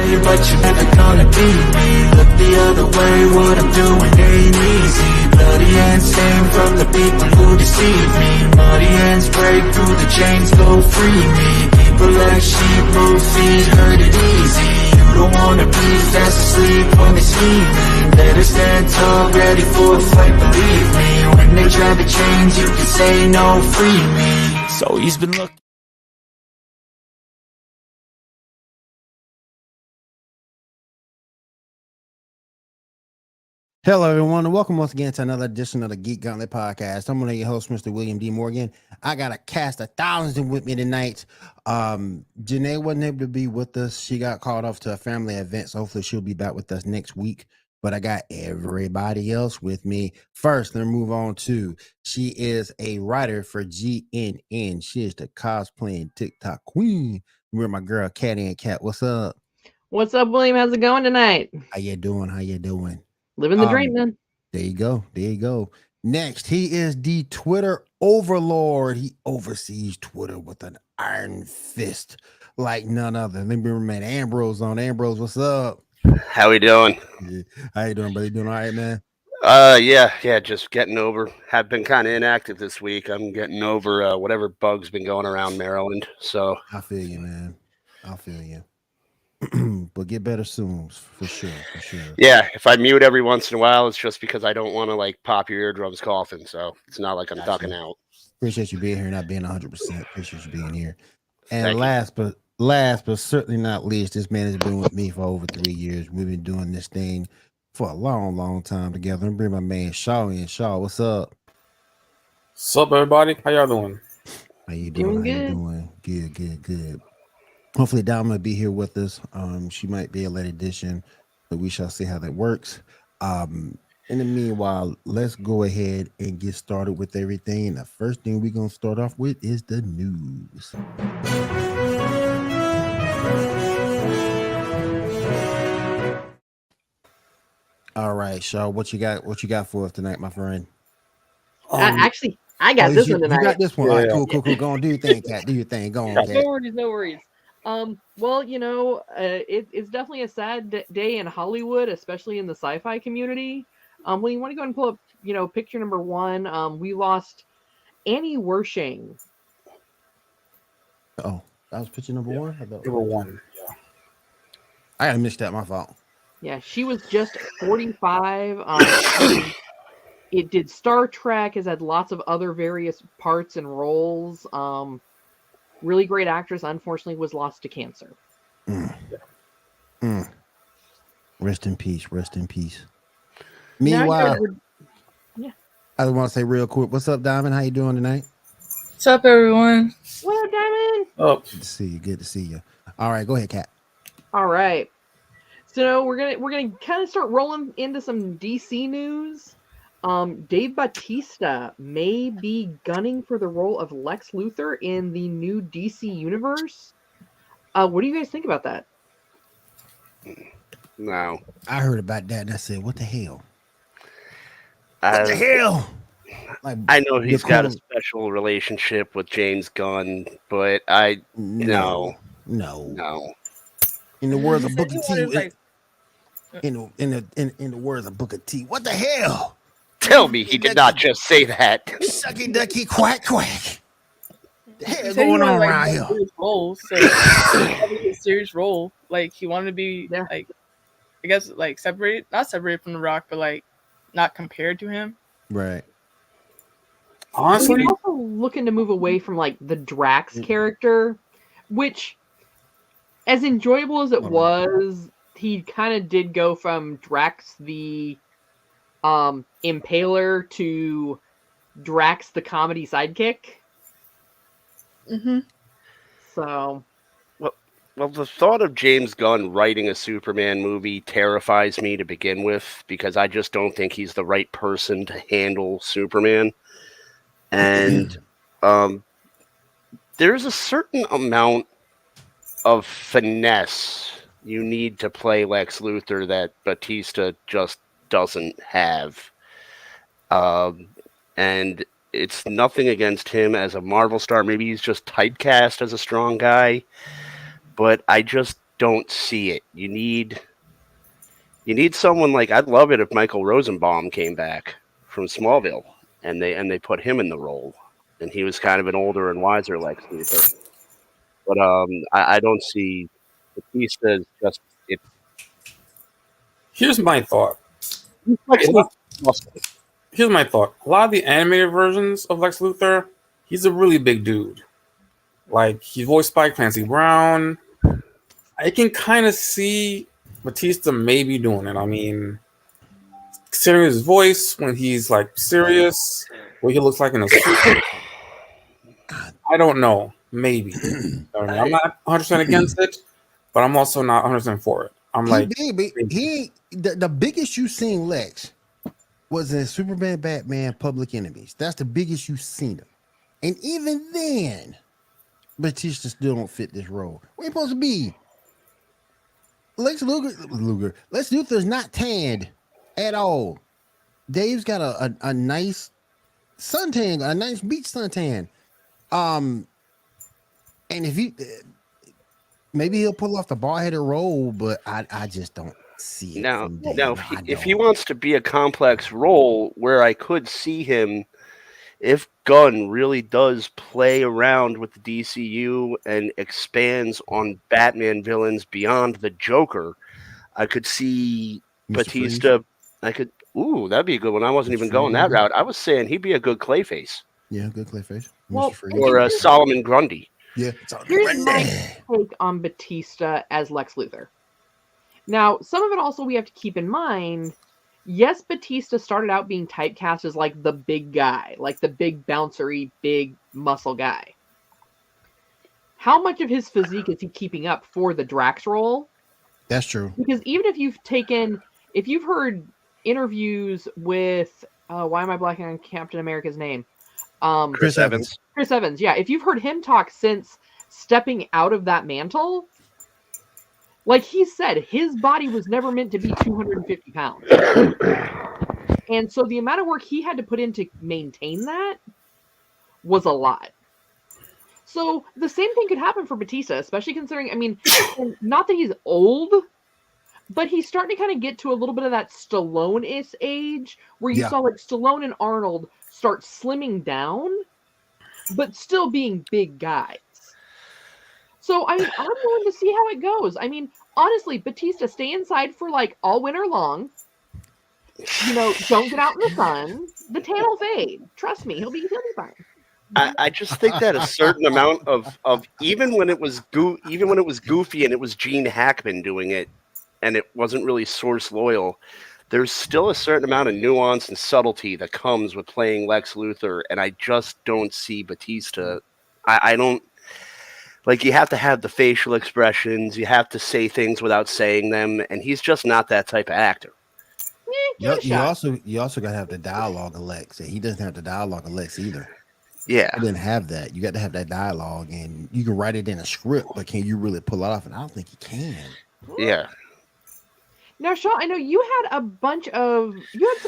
way, but you're never gonna beat me. Look the other way, what I'm doing ain't easy. Bloody hands stained from the people who deceive me. Muddy hands break through the chains, go free me. People like sheep move feet, hurt it easy. You don't wanna be fast asleep when they scheming. Better stand tall, ready for a fight, believe me. When they try to change, you can say no, free me. So he's been looking. Hello, everyone, and welcome once again to another edition of the Geek Gauntlet Podcast. I'm one of your hosts, Mr. William D. Morgan. I got a cast of thousands with me tonight. Janae wasn't able to be with us. She got called off to a family event, so hopefully she'll be back with us next week. But I got everybody else with me. First, let's move on to, she is a writer for GNN. She is the cosplaying TikTok queen. We're my girl, Catty and Cat. What's up? What's up, William? How's it going tonight? How you doing? Living the dream, man. There you go. Next, he is the Twitter overlord. He oversees Twitter with an iron fist like none other. Let me bring man Ambrose on. Ambrose, what's up? How we doing? How you doing, buddy? Doing all right, man? Yeah, just getting over. Have been kind of inactive this week. I'm getting over whatever bug's been going around Maryland. So I feel you, man. I feel you. But get better soon, for sure. Yeah, if I mute every once in a while, it's just because I don't want to like pop your eardrums coughing. So it's not like I'm ducking out. Appreciate you being here, not being 100%. Appreciate you being here. And last but certainly not least, this man has been with me for over 3 years. We've been doing this thing for a long time together. I'm bring my man Shaw in. Shaw, what's up? What's up, everybody? How y'all doing? How you doing? Good. Hopefully Dama will be here with us. She might be a late edition, but we shall see how that works. In the meanwhile, let's go ahead and get started with everything. And the first thing we're going to start off with is the news. All right, Shaw, what you got for us tonight, my friend? Actually, I got this one tonight. You got this one. Yeah. All right, cool. Go on, do your thing, Cat. Do your thing. Go on, Cat. No worries. Well, it's definitely a sad day in Hollywood, especially in the sci-fi community. Well, you want to go and pull up, picture number 1. We lost Annie Wershing. Oh, that was picture number 1? Number 1, yeah. I missed that, my fault. Yeah, she was just 45. It did Star Trek, has had lots of other various parts and roles. Really great actress, unfortunately, was lost to cancer. Rest in peace. Meanwhile, I want to say real quick, what's up, Diamond? How you doing tonight? What's up, everyone? What up, Diamond? Oh, Good to see you. All right, go ahead, Kat. All right. So we're gonna kind of start rolling into some DC news. Dave Bautista may be gunning for the role of Lex Luthor in the new DC universe. What do you guys think about that? No. I heard about that and I said, what the hell? What the hell? Like, I know he's got a special relationship with James Gunn, but no. In the words of Booker T, in the words of Booker T, what the hell? Tell me he did not just say that. Sucky ducky quack quack. The hell going on around here? Role, so a serious role. Like he wanted to be like, I guess like not separated from The Rock, but like not compared to him. Right. Honestly, he's also looking to move away from like the Drax character, which, as enjoyable as it was, he kind of did go from Drax the Impaler to Drax the comedy sidekick. Mm-hmm. So, well, the thought of James Gunn writing a Superman movie terrifies me to begin with, because I just don't think he's the right person to handle Superman. And there's a certain amount of finesse you need to play Lex Luthor that Bautista just doesn't have. And it's nothing against him as a Marvel star. Maybe he's just typecast as a strong guy. But I just don't see it. You need someone like, I'd love it if Michael Rosenbaum came back from Smallville and they put him in the role, and he was kind of an older and wiser Lex Luthor. But I don't see Batista as just it. Here's my thought. Awesome. Here's my thought. A lot of the animated versions of Lex Luthor, he's a really big dude. Like, he's voiced by Clancy Brown. I can kind of see Batista maybe doing it. I mean, considering his voice when he's like serious, what he looks like in a suit, I don't know. Maybe. I'm not 100% against it, but I'm also not 100% for it. I'm like, the biggest you seen Lex was in Superman, Batman, Public Enemies. That's the biggest you've seen him. And even then, Batista still don't fit this role. Where you supposed to be? Lex Luthor's not tanned at all. Dave's got a nice suntan, a nice beach suntan. And if he maybe he'll pull off the bald-headed role, but I just don't see it. Now, if he wants to be a complex role, where I could see him, if Gunn really does play around with the DCU and expands on Batman villains beyond the Joker, I could see Mr. Batista. That'd be a good one. I wasn't even going that route. I was saying he'd be a good Clayface. Yeah, good Clayface. Well, or Solomon Grundy. Yeah. Here's my take on Batista as Lex Luthor. Now, some of it also we have to keep in mind. Yes, Batista started out being typecast as like the big guy, like the big bouncery, big muscle guy. How much of his physique is he keeping up for the Drax role? That's true. Because even if you've heard interviews with, why am I blanking on Captain America's name? Chris Evans. Chris Evans, yeah. If you've heard him talk since stepping out of that mantle, like he said, his body was never meant to be 250 pounds. And so the amount of work he had to put in to maintain that was a lot. So the same thing could happen for Batista, especially considering, I mean, not that he's old, but he's starting to kind of get to a little bit of that Stallone-ish age where you saw like Stallone and Arnold start slimming down, but still being big guys. So I'm willing to see how it goes. I mean, honestly, Batista, stay inside for like all winter long. You know, don't get out in the sun. The tan will fade. Trust me, he'll be fine. I just think that a certain amount of even when it was goofy and it was Gene Hackman doing it, and it wasn't really source loyal, there's still a certain amount of nuance and subtlety that comes with playing Lex Luthor, and I just don't see Batista. I don't. Like, you have to have the facial expressions. You have to say things without saying them, and he's just not that type of actor. You also got to have the dialogue of Lex. He doesn't have the dialogue of Lex either. Yeah, I didn't have that. You got to have that dialogue, and you can write it in a script, but can you really pull it off? And I don't think you can. Yeah. Now, Shaw, I know you had some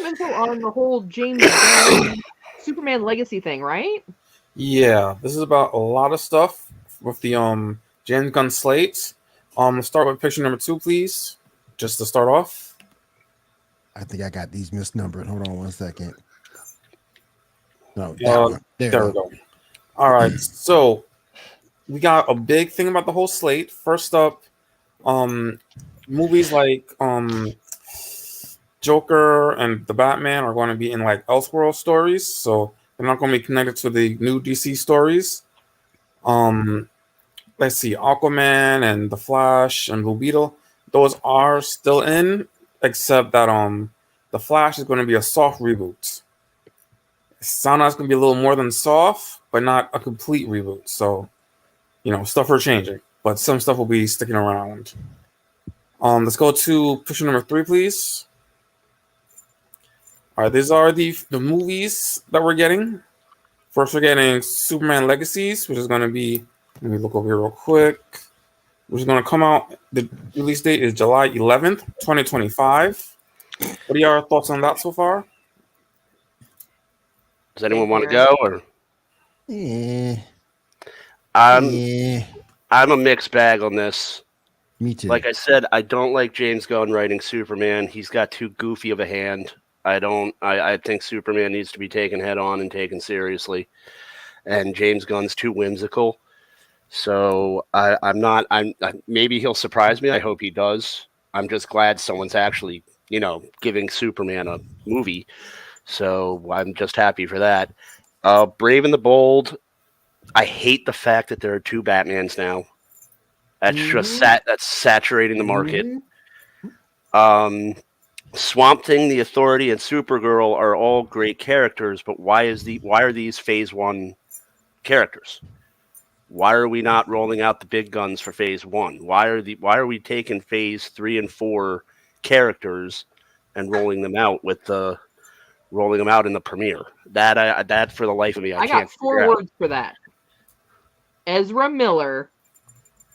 info on the whole James Gunn Superman Legacy thing, right? yeah, this is about a lot of stuff with the James Gunn slate. Let's start with picture number 2, please. Just to start off. I think I got these misnumbered. Hold on one second. No, there we go. All right, so we got a big thing about the whole slate. First up, movies like Joker and the Batman are going to be in like Elseworld stories, so they're not going to be connected to the new DC stories. Let's see, Aquaman and the Flash and Blue Beetle, those are still in, except that the Flash is going to be a soft reboot. It sounds like it's going to be a little more than soft, but not a complete reboot. So, stuff are changing, but some stuff will be sticking around. Let's go to picture number 3, please. All right, these are the movies that we're getting. First, we're getting Superman Legacies, which is going to be, let me look over here real quick, which is going to come out, the release date is July 11th, 2025. What are your thoughts on that so far? Does anyone want to go? Or Yeah. I'm a mixed bag on this. Me too. Like I said, I don't like James Gunn writing Superman. He's got too goofy of a hand. I think Superman needs to be taken head on and taken seriously. And James Gunn's too whimsical. So maybe he'll surprise me. I hope he does. I'm just glad someone's actually, giving Superman a movie. So I'm just happy for that. Brave and the Bold. I hate the fact that there are 2 Batmans now. That's just that's saturating the market. Swamp Thing, The Authority, and Supergirl are all great characters, but why are these Phase 1 characters? Why are we not rolling out the big guns for Phase 1? Why are we taking Phase 3 and 4 characters and rolling them out in the premiere? That for the life of me, I can't got 4 words for that. Ezra Miller,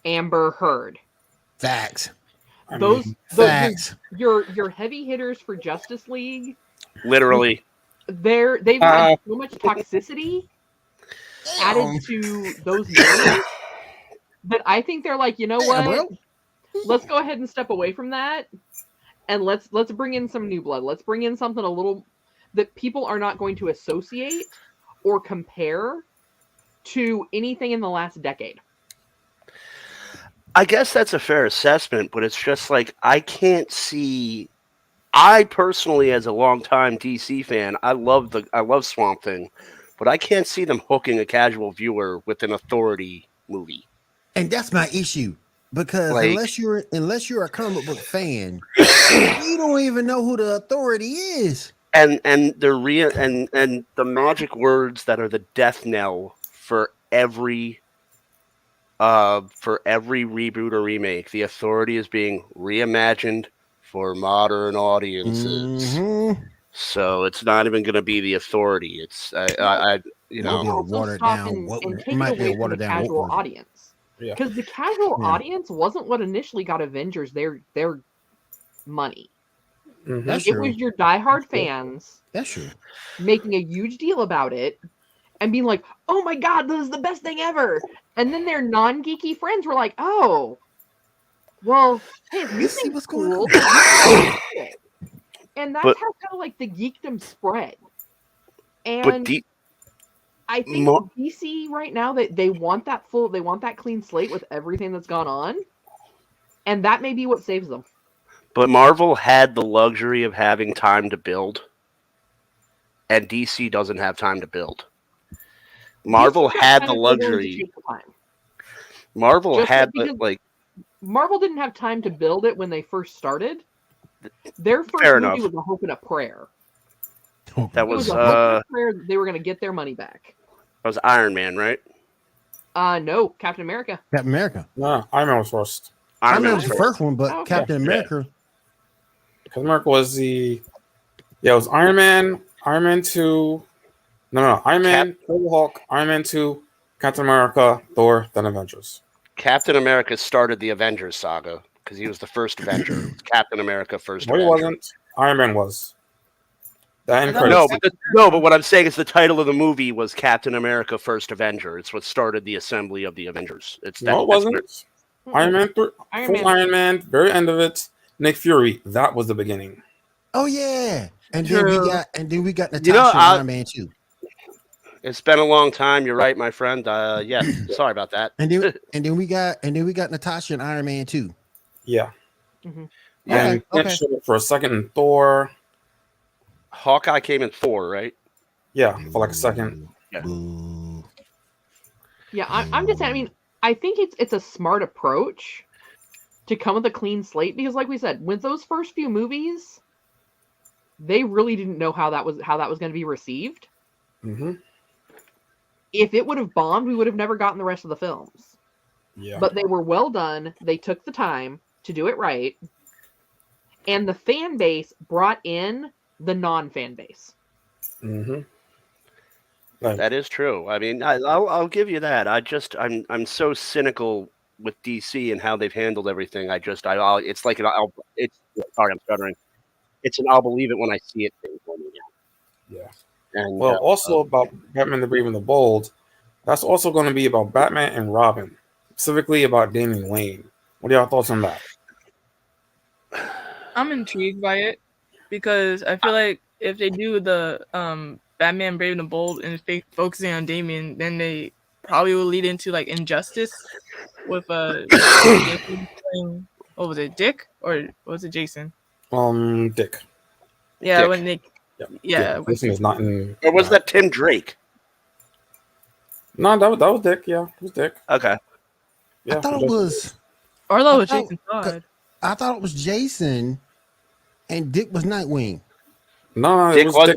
Amber Heard. Facts. Those Facts. Your heavy hitters for Justice League. Literally. They've had so much toxicity added to those movies that I think they're like, you know what? Let's go ahead and step away from that, and let's bring in some new blood. Let's bring in something a little that people are not going to associate or compare to anything in the last decade. I guess that's a fair assessment, but it's just like I personally, as a longtime DC fan, I love Swamp Thing, but I can't see them hooking a casual viewer with an Authority movie. And that's my issue, because unless you're a comic book fan, you don't even know who the Authority is. And the magic words that are the death knell for every reboot or remake, the Authority is being reimagined for modern audiences. So it's not even going to be the Authority. It's watered down. It might be a watered down casual audience. Because the casual audience wasn't what initially got Avengers their money. That's it true. was your diehard fans. That's true. Making a huge deal about it and being like, "Oh my god, this is the best thing ever!" And then their non-geeky friends were like, "Oh, well, hey, this thing's cool." And that's how kind of like the geekdom spread. And I think DC right now that they want that clean slate with everything that's gone on, and that may be what saves them. But Marvel had the luxury of having time to build, and DC doesn't have time to build. Marvel had the luxury. Marvel had Marvel didn't have time to build it when they first started. Their first movie was a hope and a prayer. That was a hope and a prayer that they were going to get their money back. That was Iron Man, right? No, Captain America. Captain America. No, Iron Man was first. Iron Man was the first one, but Captain America. Captain America was it was Iron Man, Iron Man 2. No, Iron Man, Hulk, Iron Man 2, Captain America, Thor, then Avengers. Captain America started the Avengers saga because he was the first Avenger. Captain America first. No, he wasn't. Iron Man was. But what I'm saying is the title of the movie was Captain America First Avenger. It's what started the assembly of the Avengers. It wasn't. Iron Man 3, Iron Man, very end of it. Nick Fury, that was the beginning. Oh yeah, and then we got Natasha and Iron Man 2. It's been a long time. You're right, my friend. Sorry about that. And then we got Natasha and Iron Man 2. Yeah. Mm-hmm. And showed up for a second in Thor. Hawkeye came in Thor, right? Yeah, for like a second. Yeah, I'm just saying. I mean, I think it's a smart approach to come with a clean slate because, like we said, with those first few movies, they really didn't know how that was going to be received. Mm-hmm. If it would have bombed, we would have never gotten the rest of the films. Yeah. But they were well done. They took the time to do it right, and the fan base brought in the non-fan base. Mm-hmm. That is true. I mean, I'll give you that. I'm so cynical with DC and how they've handled everything. It's like sorry, I'm stuttering. It's an I'll believe it when I see it thing for me now. Yeah. And also about Batman the Brave and the Bold, that's also going to be about Batman and Robin, specifically about Damian Wayne. What are y'all thoughts on that? I'm intrigued by it because I feel like if they do the Batman Brave and the Bold and focusing on Damian, then they probably will lead into like Injustice with what was it, Dick or was it Jason? Dick. Yeah, Dick. when they Jason is not in. Or was that Tim Drake? No, that was Dick. Yeah, it was Dick. Okay. Yeah, I thought it was. or that was I thought- Jason Todd. I thought it was Jason, and Dick was Nightwing. No, Dick it was was-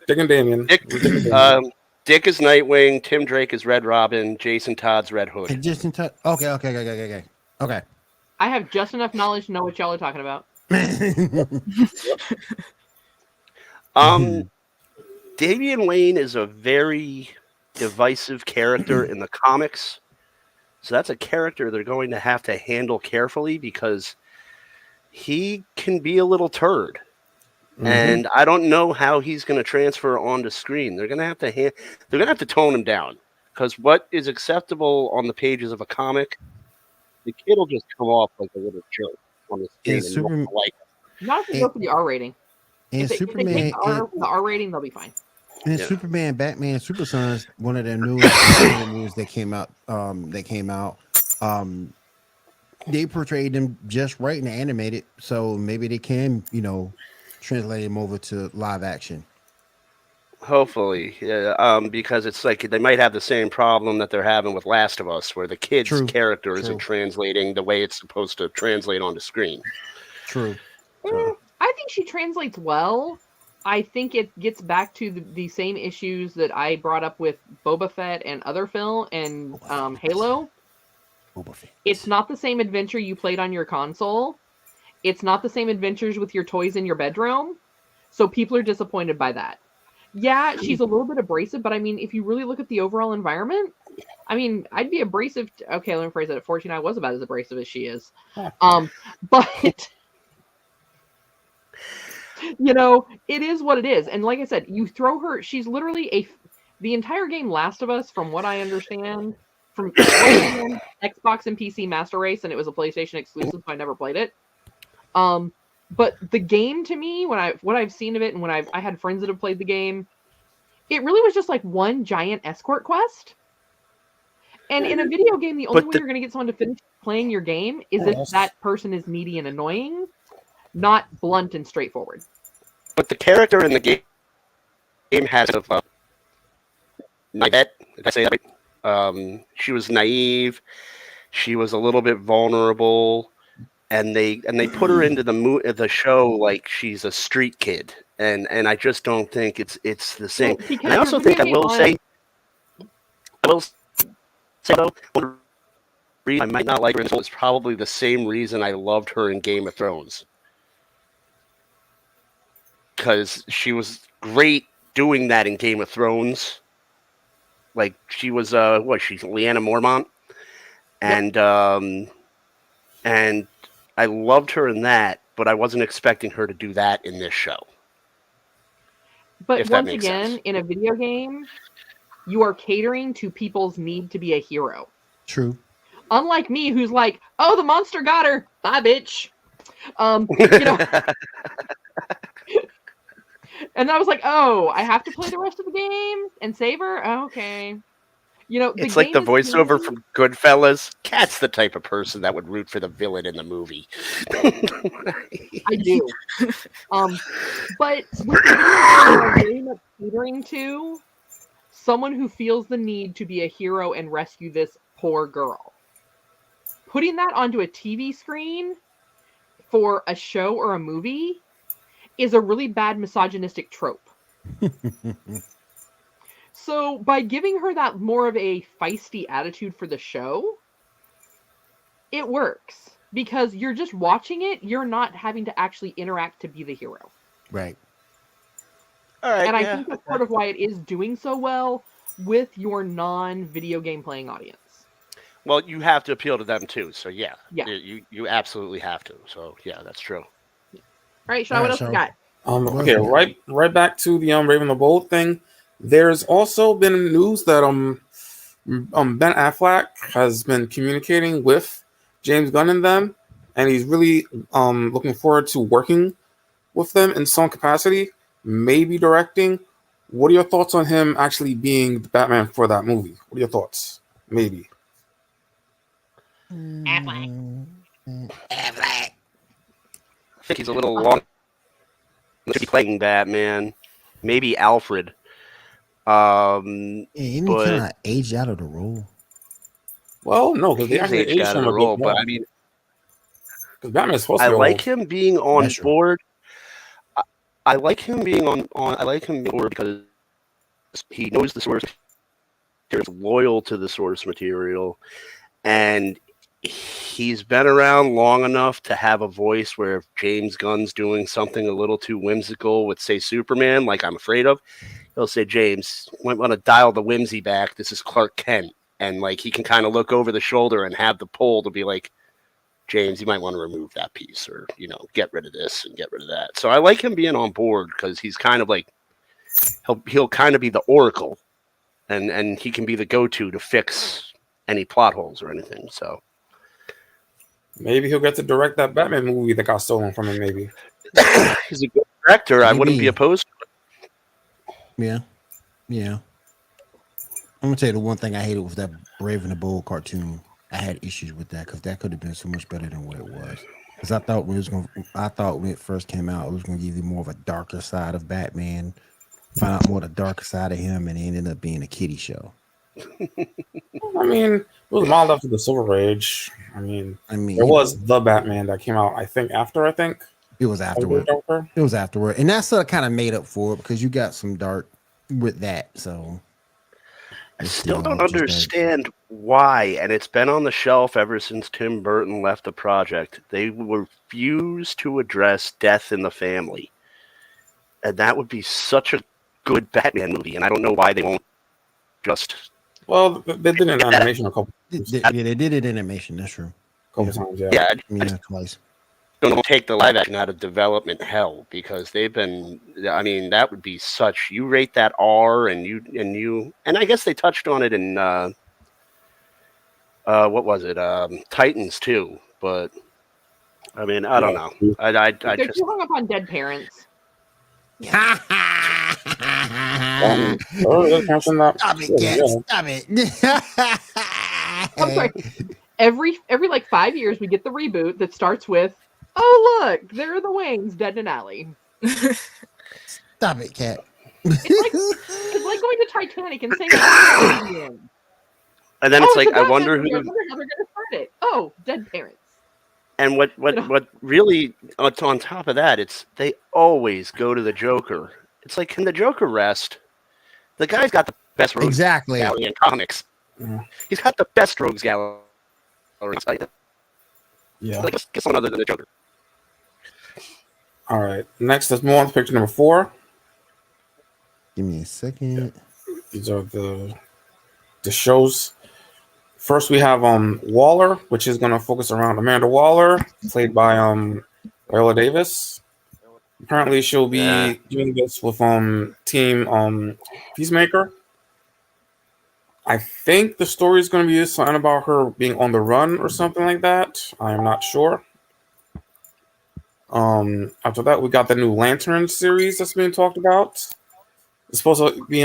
Dick and Damian. Dick, It was Dick and Damian. Dick is Nightwing. Tim Drake is Red Robin. Jason Todd's Red Hood. And just in touch. Okay. I have just enough knowledge to know what y'all are talking about. Damian Wayne is a very divisive character in the comics. So that's a character they're going to have to handle carefully because he can be a little turd. Mhm. And I don't know how he's going to transfer onto screen. They're going to have to they're going to have to tone him down because what is acceptable on the pages of a comic, the kid will just come off like a little jerk on the screen. And And you won't like it. Not if they go for the R rating. And If they take Superman, the R rating, they'll be fine. and Yeah. Superman, Batman, Super Sons, one of their newest that came out. They portrayed them just right and animated, so maybe they can, translate them over to live action. Hopefully, yeah, because it's like they might have the same problem that they're having with Last of Us, where the kid's True, character true. isn't translating the way it's supposed to translate onto screen. True. I think she translates well. I think it gets back to the same issues that I brought up with Boba Fett and other film and Halo. Boba Fett. It's not the same adventure you played on your console. It's not the same adventures with your toys in your bedroom. So people are disappointed by that. Yeah, she's a little bit abrasive, but I mean, if you really look at the overall environment, I mean, I'd be abrasive. Okay, let me phrase that. At 14, I was about as abrasive as she is. But it is what it is. And like I said, you throw her, she's literally the entire game Last of Us, from what I understand, from Xbox and PC Master Race, and it was a PlayStation exclusive, so I never played it. But the game, to me, what I've seen of it, and when I had friends that have played the game, it really was just like one giant escort quest. And in a video game, the only way you're going to get someone to finish playing your game is if that person is needy and annoying, not blunt and straightforward. But the character in the game has Nivette, did I say that right? She was naive. She was a little bit vulnerable. And they put her into the show like she's a street kid, and I just don't think it's the same. Well, and I also think I will say though, one reason I might not like her in is probably the same reason I loved her in Game of Thrones, because she was great doing that in Game of Thrones. Like she was she's Lyanna Mormont, and I loved her in that, but I wasn't expecting her to do that in this show. But once again, in a video game, you are catering to people's need to be a hero. True. Unlike me, who's like, "Oh, the monster got her. Bye, bitch." And I was like, "Oh, I have to play the rest of the game and save her." Oh, okay. It's like the voiceover from Goodfellas. Cat's the type of person that would root for the villain in the movie. I do. But with the video game, very much catering to someone who feels the need to be a hero and rescue this poor girl. Putting that onto a TV screen for a show or a movie is a really bad misogynistic trope. So by giving her that more of a feisty attitude for the show, it works. Because you're just watching it, you're not having to actually interact to be the hero. Right. All right. And I think that's part of why it is doing so well with your non-video game playing audience. Well, you have to appeal to them too. So yeah. You absolutely have to. So yeah, that's true. All right, Sean, what else you got? Okay, right back to the Raven the Bold thing. There's also been news that Ben Affleck has been communicating with James Gunn and them, and he's really looking forward to working with them in some capacity, maybe directing. What are your thoughts on him actually being the Batman for that movie? What are your thoughts? Maybe. I think he's a little long to be playing Batman. Maybe Alfred. Isn't he but kind of aged out of the role? Well, no, because they he's actually aged aged out of him the a bit role. more. But I mean, Because Batman's supposed I to be like old. him being on That's true. board. I like him being on. I like him being on board because he knows the source material, is loyal to the source material, and he's been around long enough to have a voice where if James Gunn's doing something a little too whimsical with, say, Superman, like I'm afraid of, he'll say, James, might want to dial the whimsy back. This is Clark Kent. And like he can kind of look over the shoulder and have the pull to be like, James, you might want to remove that piece or, get rid of this and get rid of that. So I like him being on board because he's kind of like, he'll kind of be the oracle and he can be the go-to to fix any plot holes or anything. So Maybe he'll get to direct that Batman movie that got stolen from him, maybe. he's a good director. I wouldn't be Maybe. opposed to Yeah. I'm gonna tell you the one thing I hated was that Brave and the Bold cartoon. I had issues with that because that could have been so much better than what it was. Because I thought when it first came out, it was gonna give you more of a darker side of Batman, find out more of the darker side of him, and it ended up being a kiddie show. I mean, it was modeled after the Silver Age. I mean, there was the Batman that came out, I think it was afterward. It was afterward, and that's kind of made up for it because you got some dark with that. So I still don't understand why, and it's been on the shelf ever since Tim Burton left the project. They refuse to address death in the family, and that would be such a good Batman movie. And I don't know why they won't just. Well, they did an animation a couple. Yeah, they did it in animation. That's true. Couple times, yeah. Yeah, twice. Don't take the live action out of development hell because they've been. I mean, that would be such. You rate that R, and I guess they touched on it in what was it? Titans too. But I mean, I don't know. I They're just too hung up on dead parents. Stop it, Cat. Stop it. I'm sorry. Every like 5 years, we get the reboot that starts with, "Oh look, there are the Waynes dead in an alley." Stop it, Cat. It's like going to Titanic and saying, and then it's it's like a I wonder Batman who. movie. I wonder how they're going to start it. Oh, dead parents. And what really on top of that, it's they always go to the Joker. It's like, can the Joker rest? The guy's got the best rogues Exactly. gallery in comics. Yeah. He's got the best rogues gallery. Yeah. Like, get someone other than the Joker. All right. Next, let's move on to picture number 4. Give me a second. These are the shows. First, we have Waller, which is going to focus around Amanda Waller, played by Viola Davis. Apparently, she'll be doing this with Team Peacemaker. I think the story is going to be something about her being on the run or something like that. I am not sure. After that, we got the new Lantern series that's being talked about. It's supposed to be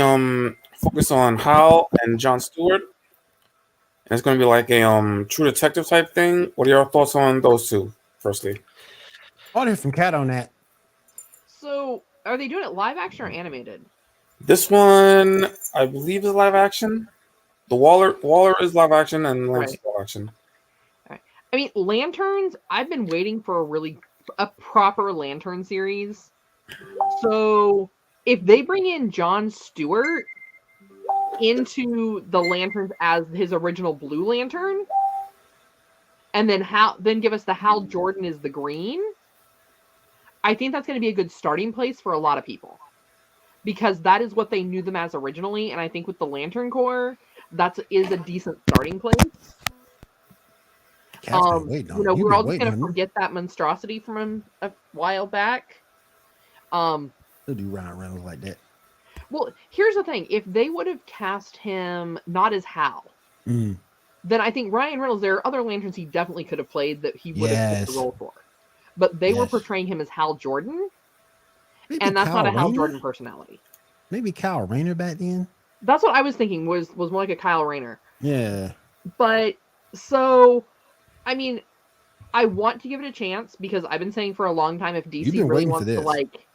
focused on Hal and John Stewart. And it's going to be like a True Detective type thing. What are your thoughts on those two, firstly? I'll hear from Cat on that. So, are they doing it live action or animated? This one, I believe, is live action. The Waller is live action and Lance is live action. All right. I mean, Lanterns, I've been waiting for a proper Lantern series. So, if they bring in John Stewart into the Lanterns as his original Blue Lantern, and then give us the Hal Jordan as the Green, I think that's going to be a good starting place for a lot of people. Because that is what they knew them as originally, and I think with the Lantern Corps, that is a decent starting place. We're all just going to forget that monstrosity from a while back. They'll do Ryan Reynolds like that. Well, here's the thing. If they would have cast him not as Hal, then I think Ryan Reynolds, there are other Lanterns he definitely could have played that he would have fit the Yes. role for. But they were Yes. portraying him as Hal Jordan, Maybe and that's Kyle not a Hal Rayner? Jordan personality. Maybe Kyle Rayner back then. That's what I was thinking was more like a Kyle Rayner. Yeah. But so, I mean, I want to give it a chance because I've been saying for a long time if You've DC been really waiting for wants to this. like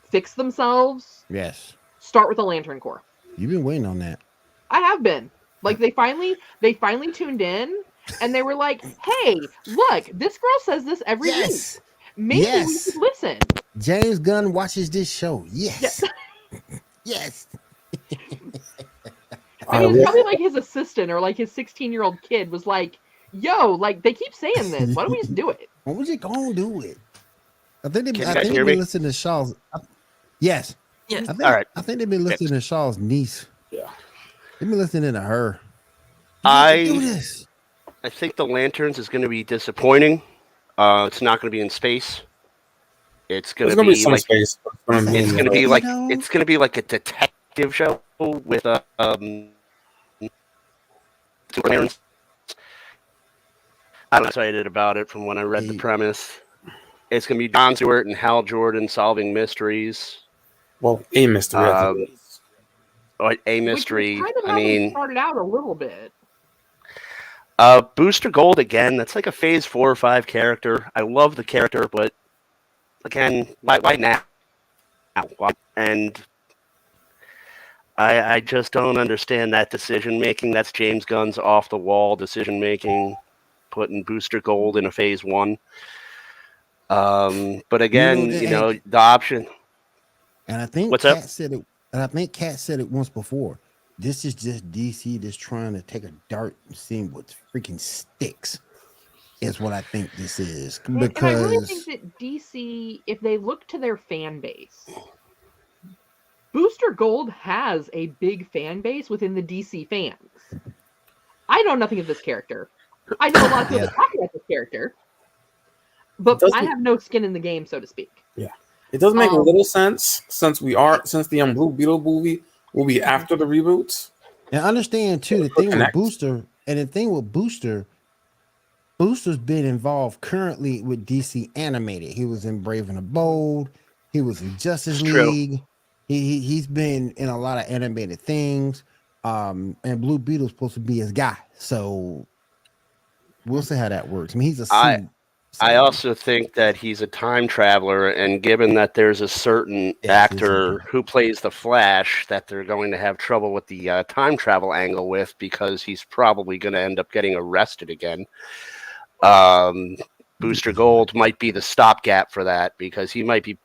fix themselves, Yes. start with the Lantern Corps. You've been waiting on that. I have been. Like they finally tuned in and they were like, "Hey, look, this girl says this every week. Maybe we Yes. should listen." James Gunn watches this show. Yes. Yes. I mean, it's probably like his assistant or like his 16-year-old kid was like, "Yo, like they keep saying this. Why don't we just do it?" What was you gonna do it? I think Can you they've guys hear been me? listening to Shaw's. Yes. Yes. I think, All right. I think they've been listening to Shaw's niece. Yeah. They've been listening to her. You have to do I this. think the Lanterns is going to be disappointing. It's not going to be in space. It's going There's to gonna be be some like space. But it's going to be You like know? it's going to be like a detective show with Lanterns. I'm excited about it from when I read the premise. It's going to be John Stewart and Hal Jordan solving mysteries. Well, a mystery. I think. Or a Which mystery. was kind of I how they mean, started out a little bit. Booster Gold again. That's like a Phase 4 or 5 character. I love the character, but again, why now? And I just don't understand that decision making. That's James Gunn's off the wall decision making, putting Booster Gold in a Phase 1. But again, the option. And I think What's Kat up? said it. And I think Kat said it once before. This is just DC just trying to take a dart and see what freaking sticks. Is what I think this is. And I really Because think that DC, if they look to their fan base, Booster Gold has a big fan base within the DC fans. I know nothing of this character. I know a lot of people that talk about this character, but I have no skin in the game, so to speak. Yeah, it does make a little sense since the Blue Beetle movie will be after the reboots. and understand too the thing with Booster Booster's been involved currently with DC animated. He was in Brave and the Bold. He was in Justice League. He's been in a lot of animated things. And Blue Beetle's supposed to be his guy. So we'll see how that works. I mean, he's a I also think that he's a time traveler, and given that there's a certain actor who plays the Flash that they're going to have trouble with the time travel angle with, because he's probably going to end up getting arrested again. Booster Gold might be the stopgap for that, because he might be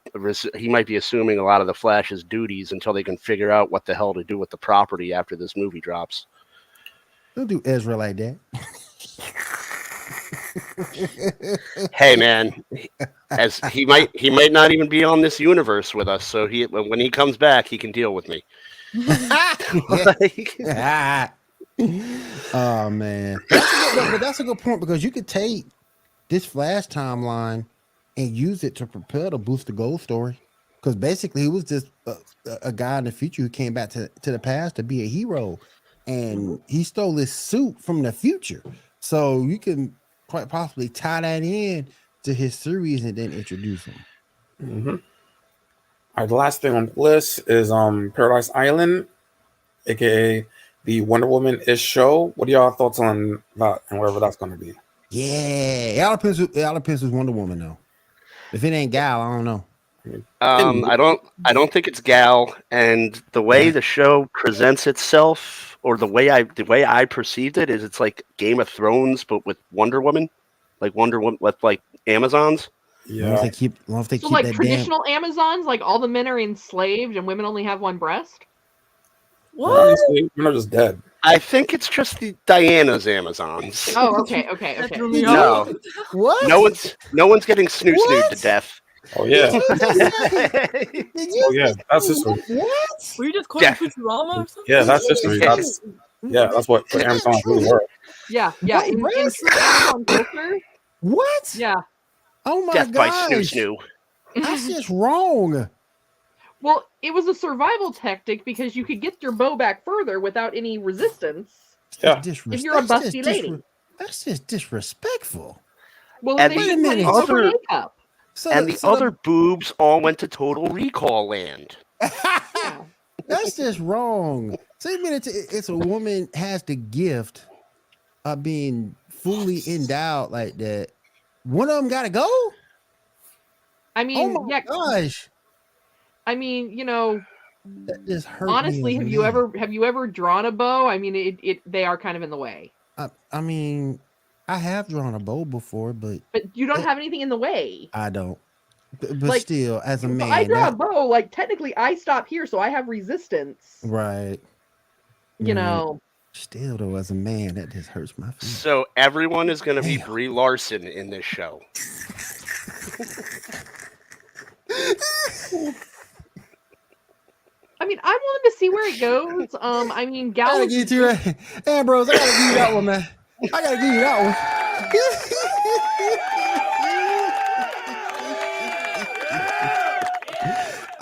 assuming a lot of the Flash's duties until they can figure out what the hell to do with the property after this movie drops. Don't do Ezra like that. Hey man, as he might not even be on this universe with us, so when he comes back, he can deal with me. Oh man, that's a good point, because you could take this Flash timeline and use it to propel the Booster Gold story, because basically he was just a guy in the future who came back to the past to be a hero, and he stole his suit from the future. So you can quite possibly tie that in to his series and then introduce him. Mm-hmm. All right, the last thing on the list is Paradise Island, aka the Wonder Woman-ish show. What are y'all thoughts on that and wherever that's going to be? Yeah, it all depends who's Wonder Woman though. If it ain't Gal, I don't know. I don't think it's Gal, and the way the show presents itself, or the way I perceived it, is it's like Game of Thrones but with Wonder Woman, like Wonder Woman with like Amazons. Yeah, long as they keep So like that traditional Amazons, like all the men are enslaved and women only have one breast. What? You're not just dead. I think it's just the Diana's Amazons. Oh, okay. That threw me No, off. What? no one's getting snoot to death. Oh yeah. Oh yeah, that's history. What? Were you just quoting Futurama or something? Yeah, that's history. That's what Amazon really were. Yeah. In true Amazon culture. What? Yeah. Oh my Death gosh. by snoo. That's just wrong. Well, it was a survival tactic because you could get your bow back further without any resistance. Yeah. If you're a busty lady. That's just disrespectful. Well, And then they the should put in other- over makeup. So, And the so other boobs all went to Total Recall land. Yeah. that's just wrong. So you mean it's a woman has the gift of being fully endowed like that. One of them got to go. I Oh mean, my yeah. gosh, I mean, that just hurt. honestly, me have you ever drawn a bow? I mean, they are kind of in the way. I mean, I have drawn a bow before, but But you don't have anything in the way. I don't. But Like, still, as a So man, I draw a bow, like technically I stop here, so I have resistance. right? You Mm, know. Still though, as a man, that just hurts my feelings. So everyone is going to be Damn. Brie Larson in this show. I mean, I'm willing to see where it goes. I mean, I gotta Gal. get you right. Ambrose, I gotta give you that one, man. I gotta give you that one.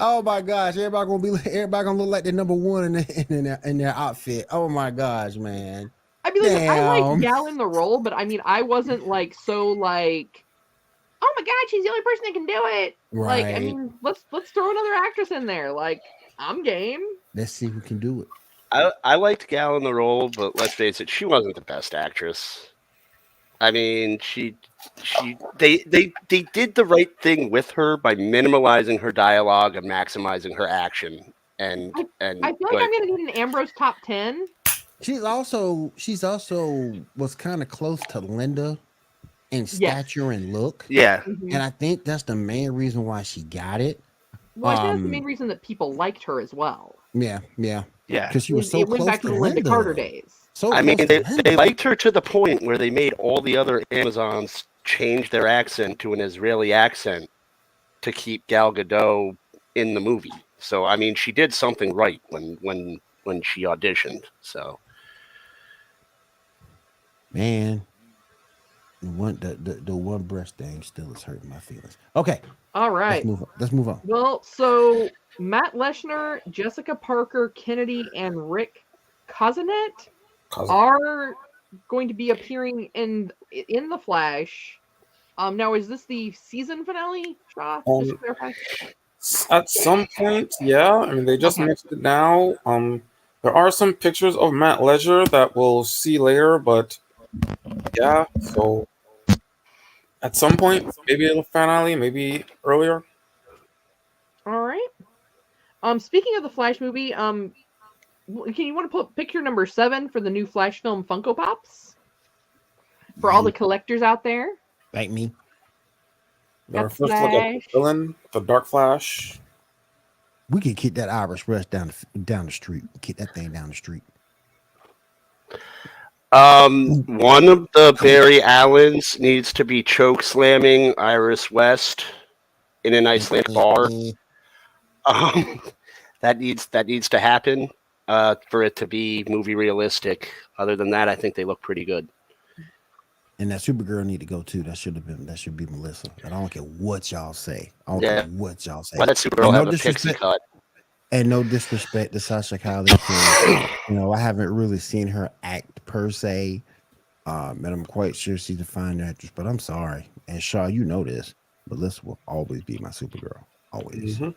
Oh my gosh, everybody gonna look like the number one in their outfit. Oh my gosh, man. I mean, listen, I Damn. like Gal in the role, but I mean, I wasn't like so like, oh my god, she's the only person that can do it. Like, I Right. mean, let's throw another actress in there. Like, I'm game. Let's see who can do it. I liked Gal in the role, but let's face it, she wasn't the best actress. I mean, they did the right thing with her by minimalizing her dialogue and maximizing her action. And I feel like I'm gonna need an Ambrose top 10. She's also was kind of close to Linda in stature and look. yeah, Mhm. And I think that's the main reason why she got it. Well, I think that's the main reason that people liked her as well. Yeah. yeah. Because she was so It went close back to the Linda Carter days. So I mean, close to they Linda. liked her to the point where they made all the other Amazons change their accent to an Israeli accent to keep Gal Gadot in the movie. So I mean, she did something right when she auditioned. So Man, the one breast thing still is hurting my feelings. Okay, All right. let's move on. Well, so Matt Leshner, Jessica Parker Kennedy, and Rick Cousinet are going to be appearing in the Flash. Now is this the season finale, Shaw? Just to clarify. At some point, yeah. I mean, they just mixed it now. There are some pictures of Matt Ledger that we'll see later, but yeah. So at some point, maybe it'll finale, maybe earlier. All right. Speaking of the Flash movie, can you want to pick your number 7 for the new Flash film Funko Pops? For all the collectors out there. Like me. Our Got first look at the Flash. villain, the Dark Flash. We can kick that Irish rush down the street. Kick that thing down the street. one of the Barry Allens needs to be choke slamming Iris West in an Icelandic bar. That needs to happen for it to be movie realistic. Other than that, I think they look pretty good. And that Supergirl need to go too. That should be Melissa. And I don't care what y'all say. I don't care what y'all say. Why that Supergirl have a pixie cut? And no disrespect to Sasha Kylie, because, I haven't really seen her act per se. And I'm quite sure she's a fine actress, but I'm sorry. And Shaw, you know this. Melissa will always be my Supergirl. Always. Mm-hmm.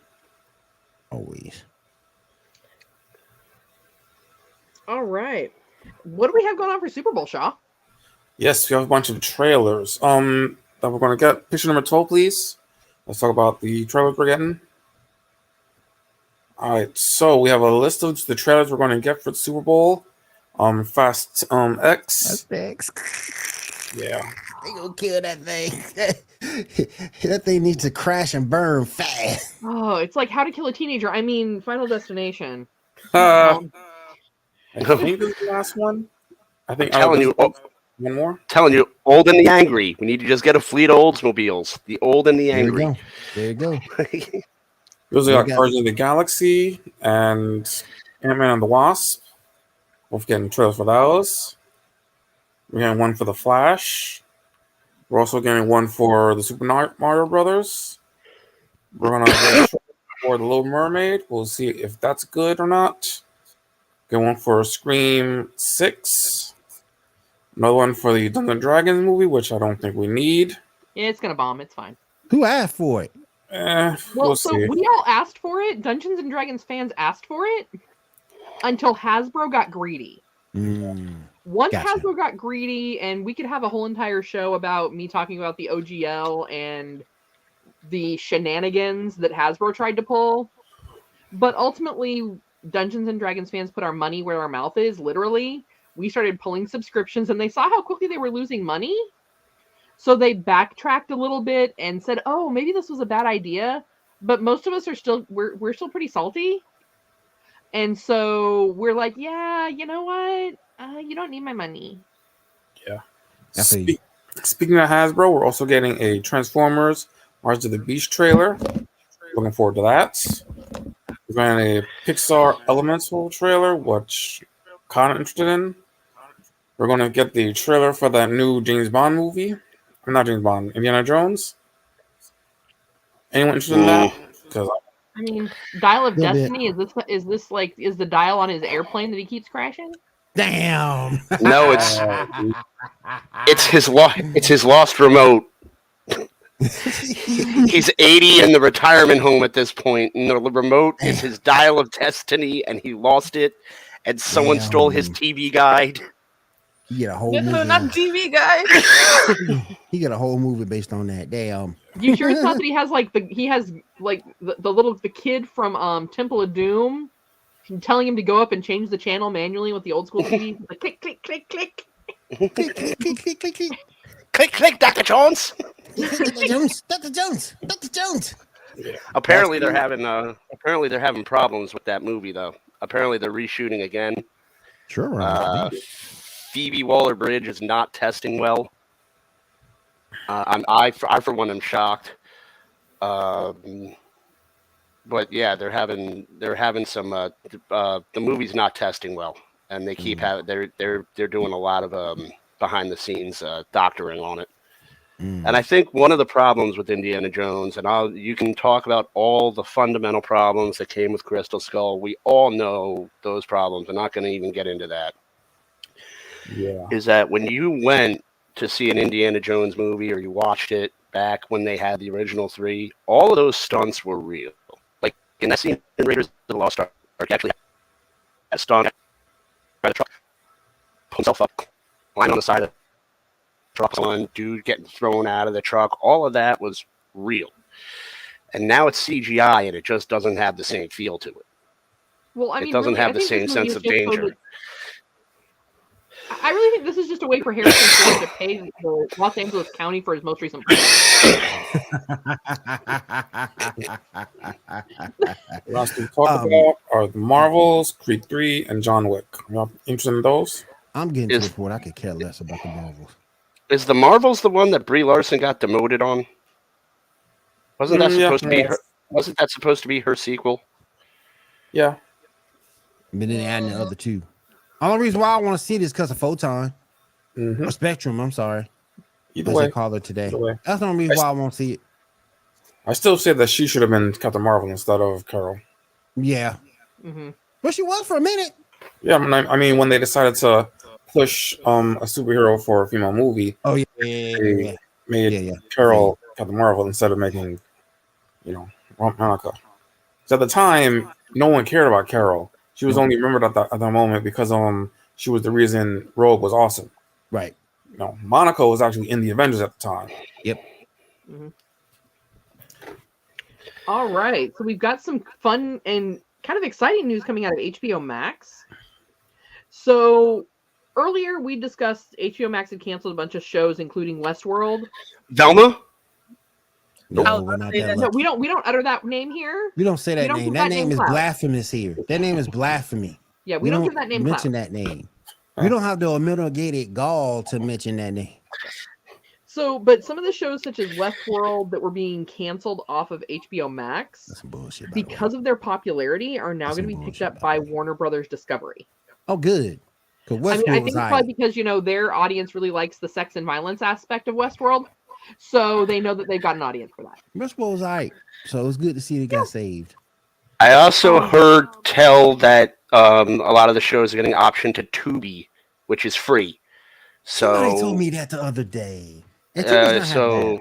Always. All right. What do we have going on for Super Bowl, Shaw? Yes, we have a bunch of trailers. That we're going to get. Picture number 12, please. Let's talk about the trailers we're getting. All right, so we have a list of the trailers we're going to get for the Super Bowl. Fast X. Yeah. They gonna kill that thing. That thing needs to crash and burn fast. Oh, it's like How to Kill a Teenager. I mean, Final Destination. I think this is the last one. I think I'm telling you, one more. Telling you, old and the angry. We need to just get a fleet of Oldsmobiles. The old and the angry. There you go. Those are like Guardians of the Galaxy and Ant-Man and the Wasp. Both getting trailers for those. We're getting one for the Flash. We're also getting one for the Super Mario Brothers. We're gonna get for the Little Mermaid. We'll see if that's good or not. Get one for Scream 6. Another one for the Dungeons and Dragons movie, which I don't think we need. Yeah, it's gonna bomb. It's fine. Who asked for it? Well, We'll so see. we all asked for it. Dungeons and Dragons fans asked for it until Hasbro got greedy. Once Gotcha. Hasbro got greedy, and we could have a whole entire show about me talking about the OGL and the shenanigans that Hasbro tried to pull. But ultimately, Dungeons and Dragons fans put our money where our mouth is, literally. We started pulling subscriptions, and they saw how quickly they were losing money. So they backtracked a little bit and said, "Oh, maybe this was a bad idea." But most of us are still we're still pretty salty, and so we're like, "Yeah, you know what? You don't need my money." Yeah. I feel you. Speaking of Hasbro, we're also getting a Transformers Rise of the Beast trailer. Looking forward to that. We're getting a Pixar Elemental trailer, which I'm kind of interested in. We're going to get the trailer for that new James Bond movie. Not James Bond, Indiana Jones. Anyone interested in that? Because I mean, Dial of Little bit. Destiny, is this like is the dial on his airplane that he keeps crashing? Damn. No, it's his lost remote. He's 80 in the retirement home at this point, and the remote is his dial of destiny, and he lost it, and someone stole his TV guide. He get a whole No, movie. not TV guy. He got a whole movie based on that. Damn. You sure it's not that he has the kid from Temple of Doom telling him to go up and change the channel manually with the old school TV? Like click click click click. Click, click, click, click, click, click. Click, click, Dr. Jones. Dr. Jones. Dr. Jones. Dr. Jones. Apparently they're having problems with that movie, though. Apparently they're reshooting again. Sure. Phoebe Waller-Bridge is not testing well. I for one am shocked. But yeah, they're having some. The movie's not testing well, and they keep having they're doing a lot of behind the scenes doctoring on it. And I think one of the problems with Indiana Jones, and you can talk about all the fundamental problems that came with Crystal Skull. We all know those problems. I'm not going to even get into that. yeah, Is that when you went to see an Indiana Jones movie or you watched it back when they had the original 3, all of those stunts were real. Like in that scene in Raiders of the Lost Ark, he actually had a stunt by the truck, pull himself up, climb on the side of the truck, one dude getting thrown out of the truck. All of that was real. And now it's CGI and it just doesn't have the same feel to it. Well, I mean, It doesn't really, have I the think same this movie sense is of just so danger. that- I really think this is just a way for Harrison Ford to pay the Los Angeles County for his most recent project. the last we talk about are the Marvels, Creed 3, and John Wick. Y'all interested in those? I'm getting to the point I could care less about the Marvels. Is the Marvels the one that Brie Larson got demoted on? Wasn't that supposed to be her? Wasn't that supposed to be her sequel? Yeah. But then adding the other two. Only reason why I want to see this because of Photon or Spectrum. I'm sorry. Either As way, they call it today. either way. That's the only reason why I want to see it. I still say that she should have been Captain Marvel instead of Carol. Yeah. Mm-hmm. But she was for a minute. Yeah, I mean, when they decided to push a superhero for a female movie, Oh, yeah. they made Carol Captain Marvel instead of making, Monica. So at the time, no one cared about Carol. She was only remembered at that moment because she was the reason Rogue was awesome. Right. Monica was actually in the Avengers at the time. Yep. Mm-hmm. All right, so we've got some fun and kind of exciting news coming out of HBO Max. So earlier we discussed HBO Max had canceled a bunch of shows, including Westworld. Velma? No, we're not that No, lucky. we don't utter that name here. We don't say that don't name. give That that name name is clout. blasphemous here. That name is blasphemy. Yeah, we don't give that name mention clout. that name. We don't have the omitigated gall to mention that name. So, but some of the shows such as Westworld that were being canceled off of HBO Max That's some bullshit. by the way. because of their popularity are now That's going to some be picked bullshit, up by by Warner Brothers Discovery. Oh, good. Because I Westworld think was it's probably aight. because their audience really likes the sex and violence aspect of Westworld, so they know that they've got an audience for that. Westworld was aight. So it was good to see it got saved. I also heard tell that a lot of the shows are getting option to Tubi, which is free. Somebody So told me that the other day. And Tubi's not half bad.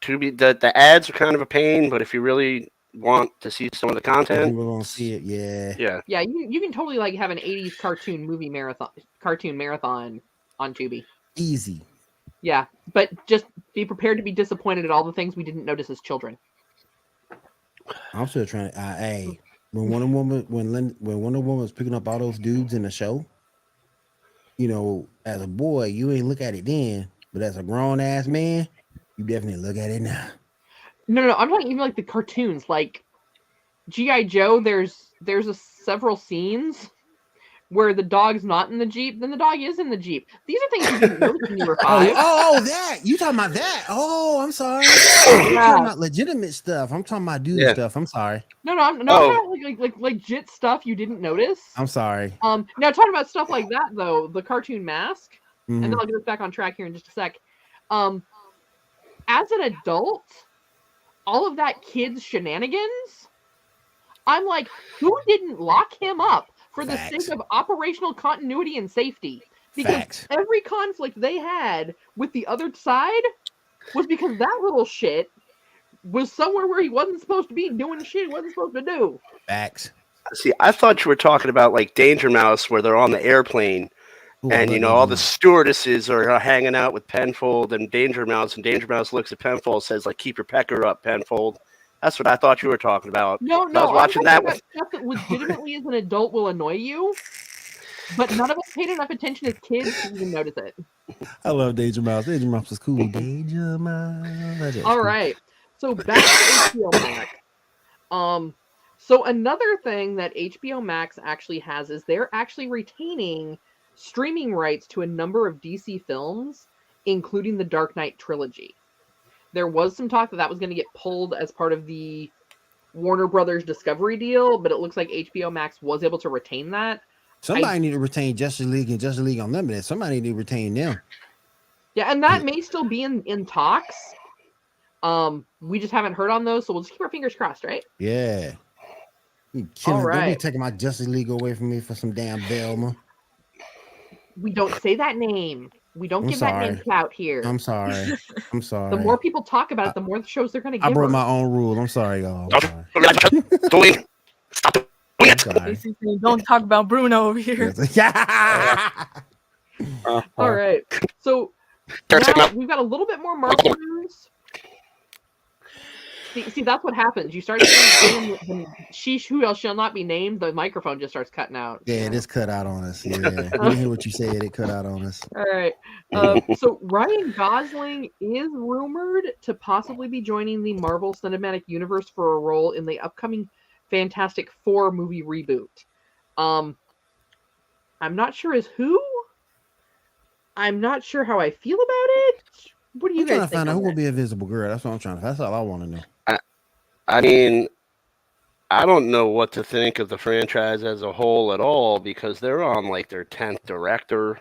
Tubi, the ads are kind of a pain, but if you really want to see some of the If content, people don't see it, yeah. Yeah, you can totally like have an 80s cartoon marathon on Tubi. Easy. Yeah, but just be prepared to be disappointed at all the things we didn't notice as children. I'm still trying to. Hey, when Wonder Woman was picking up all those dudes in the show, you know, as a boy, you ain't look at it then, but as a grown ass man, you definitely look at it now. No, I'm talking even like the cartoons, like G.I. Joe. There's several scenes where the dog's not in the Jeep, then the dog is in the Jeep. These are things you didn't notice when you were 5. That you talking about that? Oh, I'm sorry. I'm talking about legitimate stuff. I'm talking about dude stuff. I'm sorry. No, I'm talking about like legit stuff you didn't notice. I'm sorry. Now talking about stuff like that though, the cartoon Mask, and then I'll get us back on track here in just a sec. As an adult, all of that kid's shenanigans, I'm like, who didn't lock him up for the sake of operational continuity and safety? Because every conflict they had with the other side was because that little shit was somewhere where he wasn't supposed to be doing shit he wasn't supposed to do. Facts. See, I thought you were talking about like Danger Mouse, where they're on the airplane, and you know all the stewardesses are hanging out with Penfold and Danger Mouse looks at Penfold and says like, "Keep your pecker up, Penfold." That's what I thought you were talking about. No, I was watching that with stuff that legitimately as an adult will annoy you, but none of us paid enough attention as kids to even notice it. I love Danger Mouse. Danger Mouse was cool. Danger Mouse. All right, so back to HBO Max. So another thing that HBO Max actually has is they're actually retaining streaming rights to a number of DC films, including the Dark Knight trilogy. There was some talk that was going to get pulled as part of the Warner Brothers Discovery deal, but it looks like HBO Max was able to retain that. Somebody need to retain Justice League and Justice League Unlimited. Somebody need to retain them. Yeah, and that may still be in talks. We just haven't heard on those, so we'll just keep our fingers crossed, right? Yeah. Don't be taking my Justice League away from me for some damn Velma. We don't say that name. We don't give that name clout here. I'm sorry. The more people talk about it, the more the shows they're going to give. I broke her. my own rule. I'm sorry, y'all. Don't talk about Bruno over here. All right. So now we've got a little bit more Marvel news. See, that's what happens. You start saying sheesh, who else shall not be named, the microphone just starts cutting out. Yeah, this cut out on us. Yeah. We didn't hear what you said. It cut out on us. All right. So Ryan Gosling is rumored to possibly be joining the Marvel Cinematic Universe for a role in the upcoming Fantastic Four movie reboot. I'm not sure as who. I'm not sure how I feel about it. What do you guys think? I'm trying to find out who will be Invisible Girl. That's what I'm trying to. That's all I want to know. I mean, I don't know what to think of the franchise as a whole at all because they're on like their 10th director.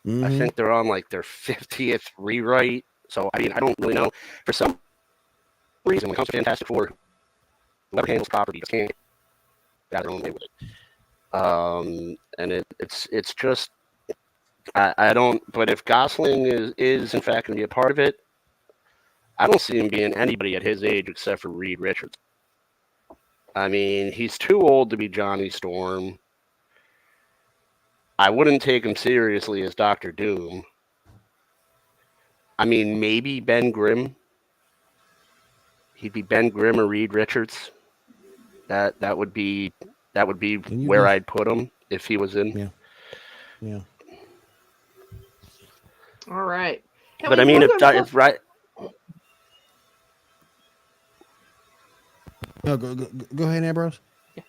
I think they're on like their 50th rewrite. So, I mean, I don't really know. For some reason, when it comes to Fantastic Four, whoever handles property just can't get out of their own way with it. And it's just, I don't, but if Gosling is in fact going to be a part of it, I don't see him being anybody at his age except for Reed Richards. I mean, he's too old to be Johnny Storm. I wouldn't take him seriously as Dr. Doom. I mean, maybe Ben Grimm. He'd be Ben Grimm or Reed Richards. That would be where I'd put him if he was in. Yeah. All right. But I mean, if right. No, go ahead, Ambrose. Yeah.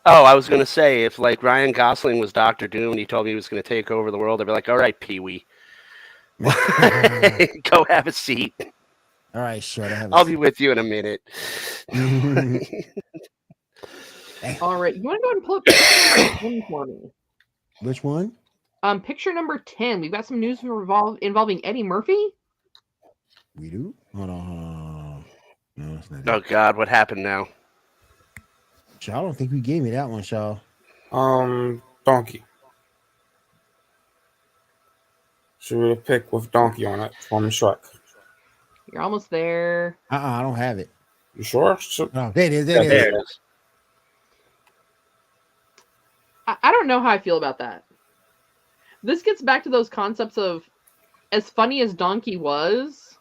Oh, I was going to say, if like Ryan Gosling was Dr. Doom and he told me he was going to take over the world, I'd be like, all right, Pee-wee. Go have a seat. All right, sure. I'll be with you in a minute. All right. You want to go and pull up picture 10 for me? Which one? Picture number 10. We've got some news involving Eddie Murphy. We do? Hold on. No, that's not it. Oh, God, what happened now? Shaw, I don't think we gave me that one, Shaw. Donkey. Should we pick with Donkey on it from Shrek? You're almost there. I don't have it. You sure? Oh, there it is. There it There is. it is. I don't know how I feel about that. This gets back to those concepts of, as funny as Donkey was,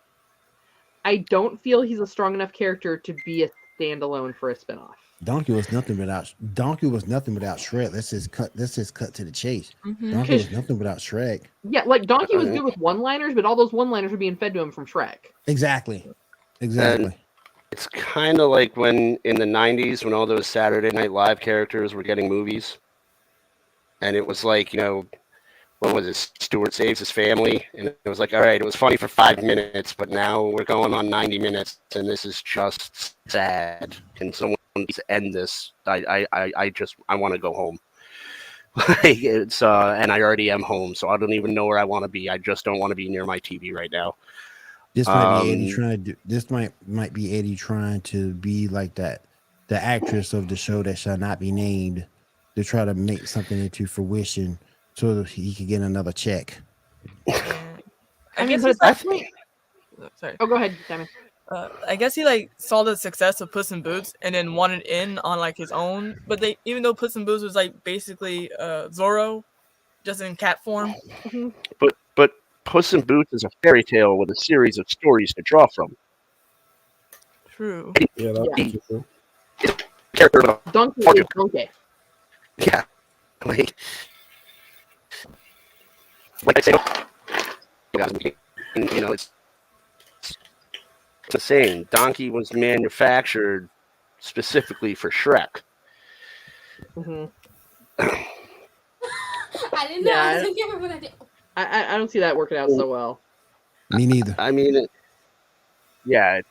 I don't feel he's a strong enough character to be a standalone for a spinoff. Donkey was nothing without Shrek. Let's just cut to the chase. Mhm. Donkey was nothing without Shrek. Yeah, like Donkey was good with one-liners, but all those one-liners were being fed to him from Shrek. Exactly. It's kind of like when in the 90s when all those Saturday Night Live characters were getting movies. And it was like, what was it? Stuart Saves His Family. And it was like, all right, it was funny for 5 minutes, but now we're going on 90 minutes, and this is just sad. Can someone please end this? I want to go home. It's and I already am home, so I don't even know where I want to be. I just don't want to be near my TV right now. This might be Eddie trying to do. This might be Eddie trying to be like that, the actress of the show that shall not be named, to try to make something into fruition so that he could get another check. I guess but he's at that like, point, sorry. oh, go ahead, Simon. I guess he like saw the success of Puss in Boots and then wanted in on like his own. But even though Puss in Boots was like basically Zorro, just in cat form. But Puss in Boots is a fairy tale with a series of stories to draw from. True. Yeah, that's true. Character of a- Donkey is Donkey. Yeah, like I say, it's the same. Donkey was manufactured specifically for Shrek. Mm-hmm. I didn't know. Yeah, I was like, yeah, but I did. I don't see that working out so well. Me neither. I mean, it's again,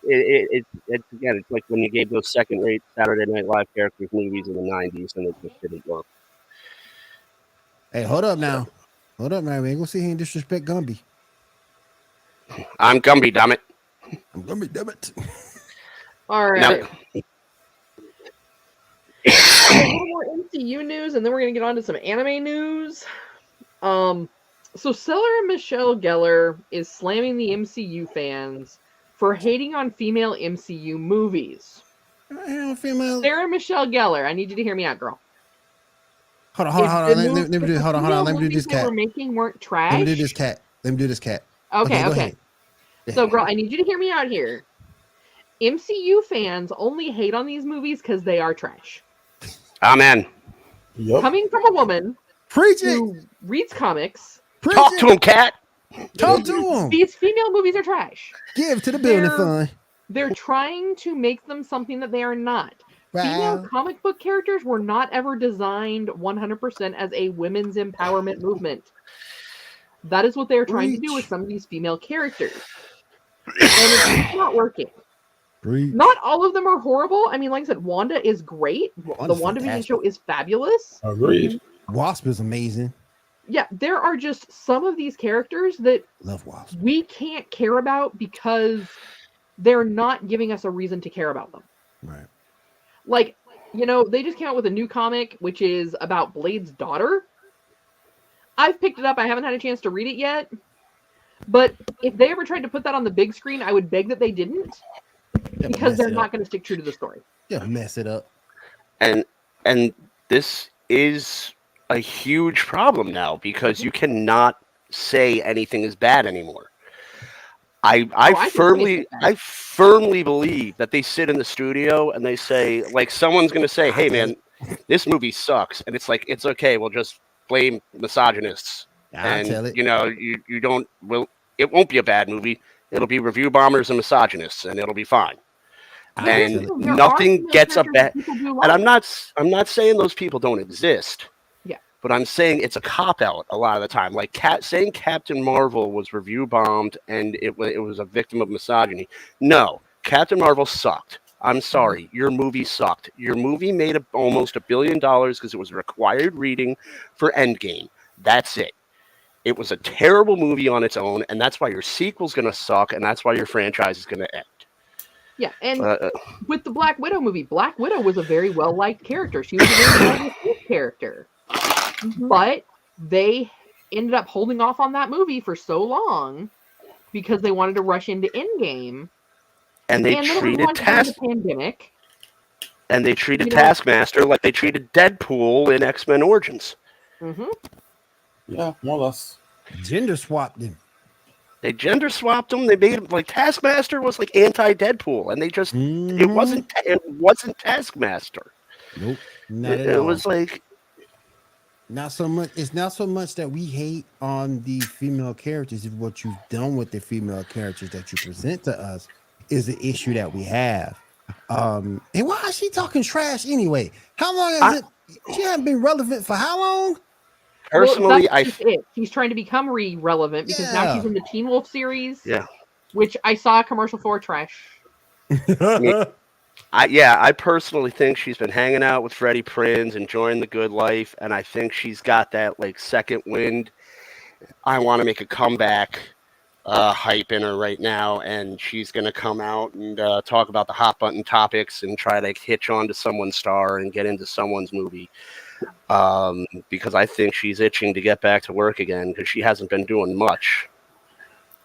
it's like when you gave those second-rate Saturday Night Live characters movies in the 90s, and it just didn't work. Hey, hold up now. We ain't gonna sit here and disrespect Gumby. I'm Gumby, damn it. I'm Gumby, damn it. All right. No. A little more MCU news, and then we're gonna get on to some anime news. So Sarah Michelle Gellar is slamming the MCU fans for hating on female MCU movies. Female. Sarah Michelle Gellar, I need you to hear me out, girl. Hold on. Let me do this, They cat. were making weren't trash. Let me do this, cat. Okay. Go ahead. So, girl, I need you to hear me out here. MCU fans only hate on these movies because they are trash. Amen. Yep. Coming from a woman Preach it. who reads comics, Talk to him, cat. Talk to him. these female movies are trash. Give to the building fund. They're trying to make them something that they are not. Wow. Female comic book characters were not ever designed 100% as a women's empowerment movement. That is what they're trying to do with some of these female characters. And it's not working. Preach. Not all of them are horrible. I mean, like I said, Wanda is great. Wanda's The WandaVision fantastic. show is fabulous. Agreed. Wasp is amazing. Yeah, there are just some of these characters that Love Wasp. we can't care about because they're not giving us a reason to care about them. Right. Like, they just came out with a new comic, which is about Blade's daughter. I've picked it up. I haven't had a chance to read it yet. But if they ever tried to put that on the big screen, I would beg that they didn't. Because they're not going to stick true to the story. Yeah, mess it up. And this is a huge problem now because you cannot say anything is bad anymore. I firmly believe that they sit in the studio and they say, like, someone's going to say, "Hey, man, this movie sucks," and it's like, it's okay. We'll just blame misogynists, I'll tell it. you don't. Well, it won't be a bad movie. It'll be review bombers and misogynists, and it'll be fine. And There are nothing female gets a characters bad. that people do And like. I'm not saying those people don't exist. Yeah. But I'm saying it's a cop out a lot of the time. Like saying Captain Marvel was review bombed and it was a victim of misogyny. No, Captain Marvel sucked. I'm sorry, your movie sucked. Your movie made almost $1 billion because it was required reading for Endgame. That's it. It was a terrible movie on its own, and that's why your sequel's going to suck, and that's why your franchise is going to end. Yeah, and with the Black Widow movie, Black Widow was a very well-liked character. She was a very well-received character. But they ended up holding off on that movie for so long because they wanted to rush into Endgame. And they And then it was treated launched during the pandemic. And they treated You know- Taskmaster like they treated Deadpool in X-Men Origins. Mm-hmm. Yeah, more or less. Gender swapped him. They gender swapped him. They made him like Taskmaster was like anti-Deadpool, and they just Mhm. it wasn't Taskmaster. Nope. Not at It all. was like Not so much. It's not so much that we hate on the female characters. It's what you've done with the female characters that you present to us is the issue that we have. And why is she talking trash anyway? How long has it? She hasn't been relevant for how long? personally, well, that's just it. She's trying to become relevant because now she's in the Teen Wolf series. Yeah. Which I saw a commercial for. Trash. I personally think she's been hanging out with Freddie Prinze, enjoying the good life, and I think she's got that like second wind. I want to make a comeback hype in her right now, and she's going to come out and talk about the hot button topics and try to hitch onto someone's star and get into someone's movie. Because I think she's itching to get back to work again because she hasn't been doing much.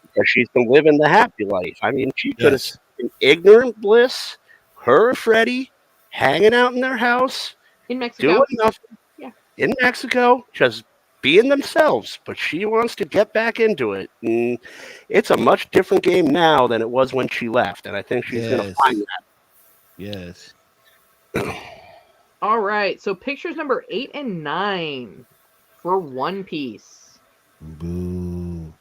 Because she's been living the happy life. I mean, she could have been ignorant bliss. Her and Freddie hanging out in their house, In Mexico. doing nothing. Yeah. In Mexico, just being themselves. But she wants to get back into it. And it's a much different game now than it was when she left. And I think she's going to find that. Yes. All right. So pictures number 8 and 9 for One Piece. Boo.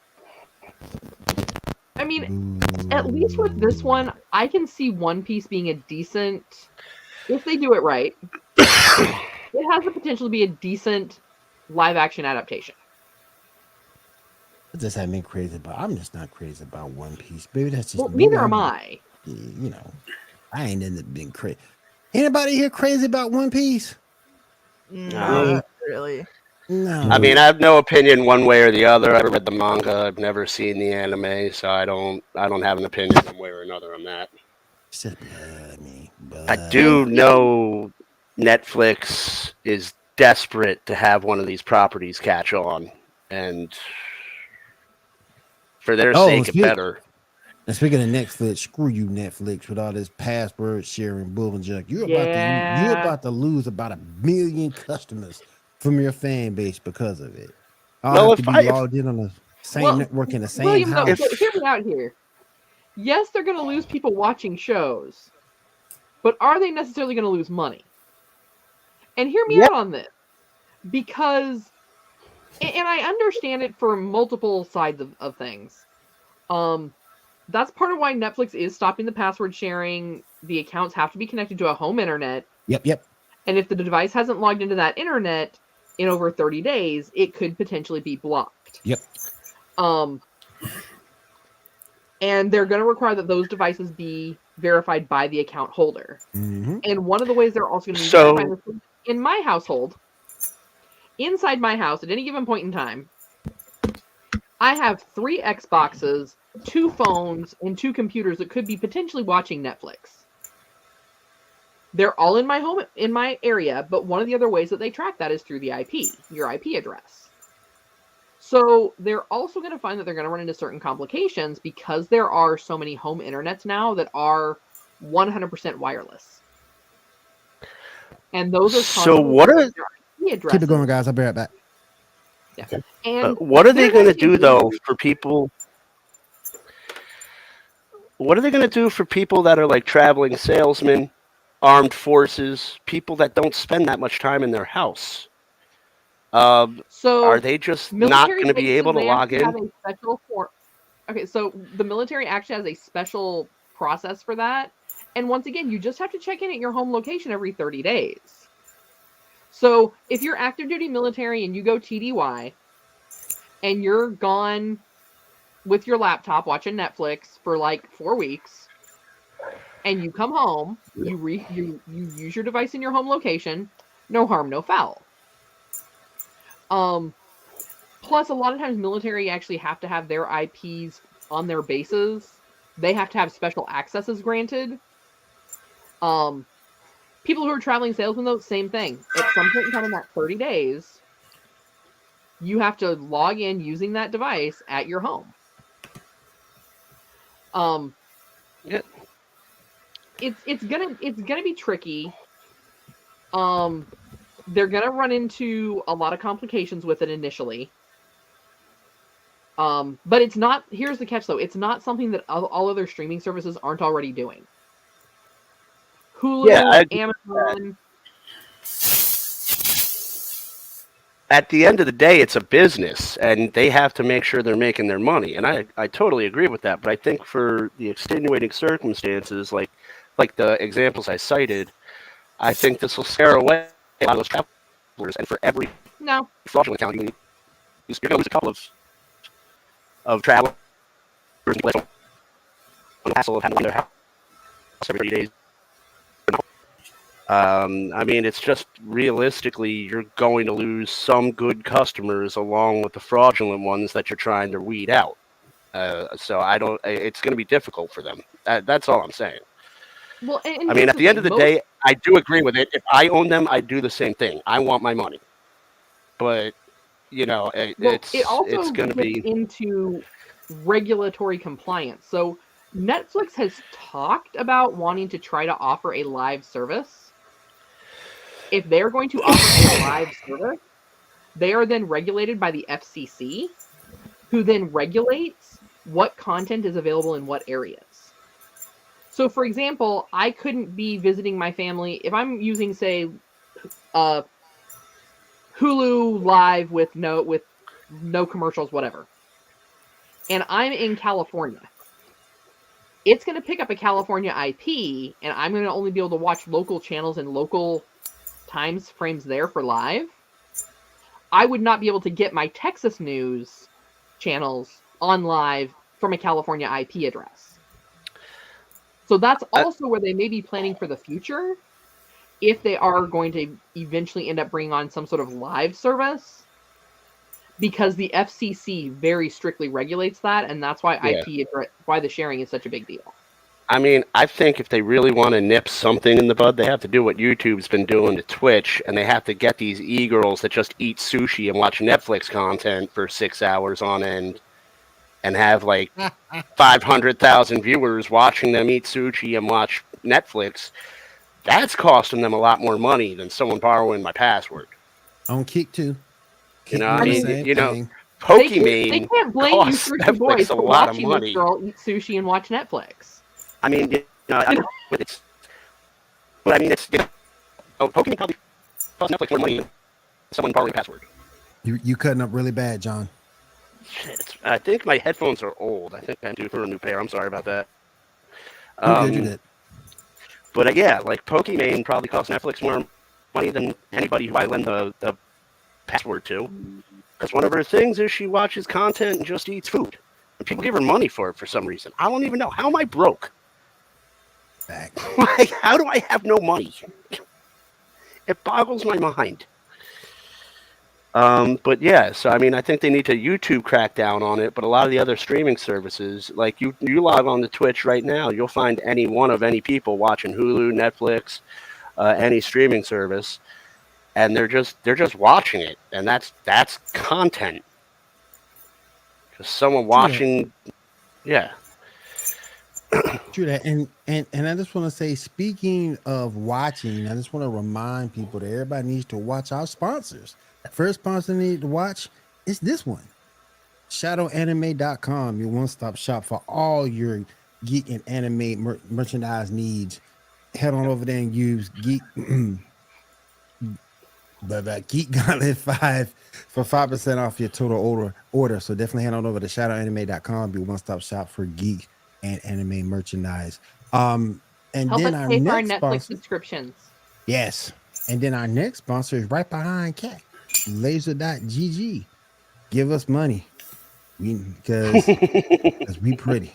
I mean, at least with this one, I can see One Piece being a decent, if they do it right, it has the potential to be a decent live action adaptation. I just haven't been crazy about. I'm just not crazy about One Piece, baby. That's just Well, neither am I. You know, I ain't been crazy. Anybody here crazy about One Piece? No, not really. No. I mean, I have no opinion one way or the other. I've read the manga. I've never seen the anime, so I don't have an opinion one way or another on that. It's just blood, me. Blood. I do know Netflix is desperate to have one of these properties catch on, and for their sake, it better. And speaking of Netflix, screw you, Netflix, with all this password sharing bull and junk. You're about to lose about 1 million customers from your fan base because of it. I'll have to be logged in on the same network in the same house. Hear me out here. Yes, they're going to lose people watching shows, but are they necessarily going to lose money? And hear me out on this, because, and I understand it for multiple sides of things. That's part of why Netflix is stopping the password sharing. The accounts have to be connected to a home internet. Yep. And if the device hasn't logged into that internet in over 30 days, it could potentially be blocked. Yep. And they're going to require that those devices be verified by the account holder. Mm-hmm. And one of the ways they're also going to be verifying this in my household, inside my house at any given point in time, I have 3 Xboxes, 2 phones, and 2 computers that could be potentially watching Netflix. They're all in my home, in my area, but one of the other ways that they track that is through the IP, your IP address. So they're also going to find that they're going to run into certain complications because there are so many home internets now that are 100% wireless. And those are so what are keep it going, guys. I'll be right back. Yeah. And what are they going to do though for people? What are they going to do for people that are like traveling salesmen, armed forces, people that don't spend that much time in their house? So are they just not going to be able to log in? Okay, so the military actually has a special process for that. And once again, you just have to check in at your home location every 30 days. So if you're active duty military and you go TDY and you're gone with your laptop watching Netflix for like 4 weeks and you come home, you use your device in your home location, no harm, no foul. Plus, a lot of times military actually have to have their IPs on their bases. They have to have special accesses granted. People who are traveling salesmen, though, same thing. At some point in time in that 30 days, You have to log in using that device at your home. Yeah. It's gonna be tricky. They're gonna run into a lot of complications with it initially. But it's not. Here's the catch, though. It's not something that all other streaming services aren't already doing. Hulu, Amazon. At the end of the day, it's a business, and they have to make sure they're making their money. And I totally agree with that. But I think for the extenuating circumstances, like the examples I cited, I think this will scare away a lot of those travelers. And for every fraudulent account, you're going to lose a couple of travelers. The hassle of having to leave their house every 30 days. I mean, it's just realistically, you're going to lose some good customers along with the fraudulent ones that you're trying to weed out. So it's going to be difficult for them. That's all I'm saying. Well, I mean, at the end of the day, I do agree with it. If I own them, I'd do the same thing. I want my money. But, it's going to be into regulatory compliance. So Netflix has talked about wanting to try to offer a live service. If they're going to offer a live service, they are then regulated by the FCC, who then regulates what content is available in what areas. So, for example, I couldn't be visiting my family if I'm using, say, Hulu Live with no commercials, whatever, and I'm in California. It's going to pick up a California IP, and I'm going to only be able to watch local channels and local times frames there for live. I would not be able to get my Texas news channels on live from a California IP address. So that's also where they may be planning for the future, if they are going to eventually end up bringing on some sort of live service, because the FCC very strictly regulates that, and that's why why the sharing is such a big deal. I mean, I think if they really want to nip something in the bud, they have to do what YouTube's been doing to Twitch, and they have to get these e-girls that just eat sushi and watch Netflix content for 6 hours on end and have like 500,000 viewers watching them eat sushi and watch Netflix. That's costing them a lot more money than someone borrowing my password. On Kick too. Pokimane they can't blame you, Sushi Boys, for watching this girl eat sushi and watch Netflix. I mean, Pokimane probably costs Netflix more money than someone borrowing a password. You cutting up really bad, John. Shit, I think my headphones are old. I think I'm due for a new pair. I'm sorry about that. You did. But like Pokimane probably costs Netflix more money than anybody who I lend the password to. Because one of her things is she watches content and just eats food. And people give her money for it for some reason. I don't even know. How am I broke? Like, how do I have no money? It boggles my mind. But yeah, so I mean, I think they need to YouTube crack down on it. But a lot of the other streaming services, like you log on to Twitch right now, you'll find any one of any people watching Hulu, Netflix, any streaming service, and they're just watching it, and that's content. Just someone watching, yeah. True that, and I just want to say, speaking of watching, I just want to remind people that everybody needs to watch our sponsors. The first sponsor they need to watch is this one, ShadowAnime.com, your one-stop shop for all your geek and anime merchandise needs. Head on over there and use Geek Gauntlet 5 for 5% off your total order. So definitely head on over to ShadowAnime.com, your one-stop shop for geek and anime merchandise. And help then us our pay for our next Netflix sponsor, subscriptions. yes. And then our next sponsor is right behind Cat, Laser.gg. Give us money, because we pretty.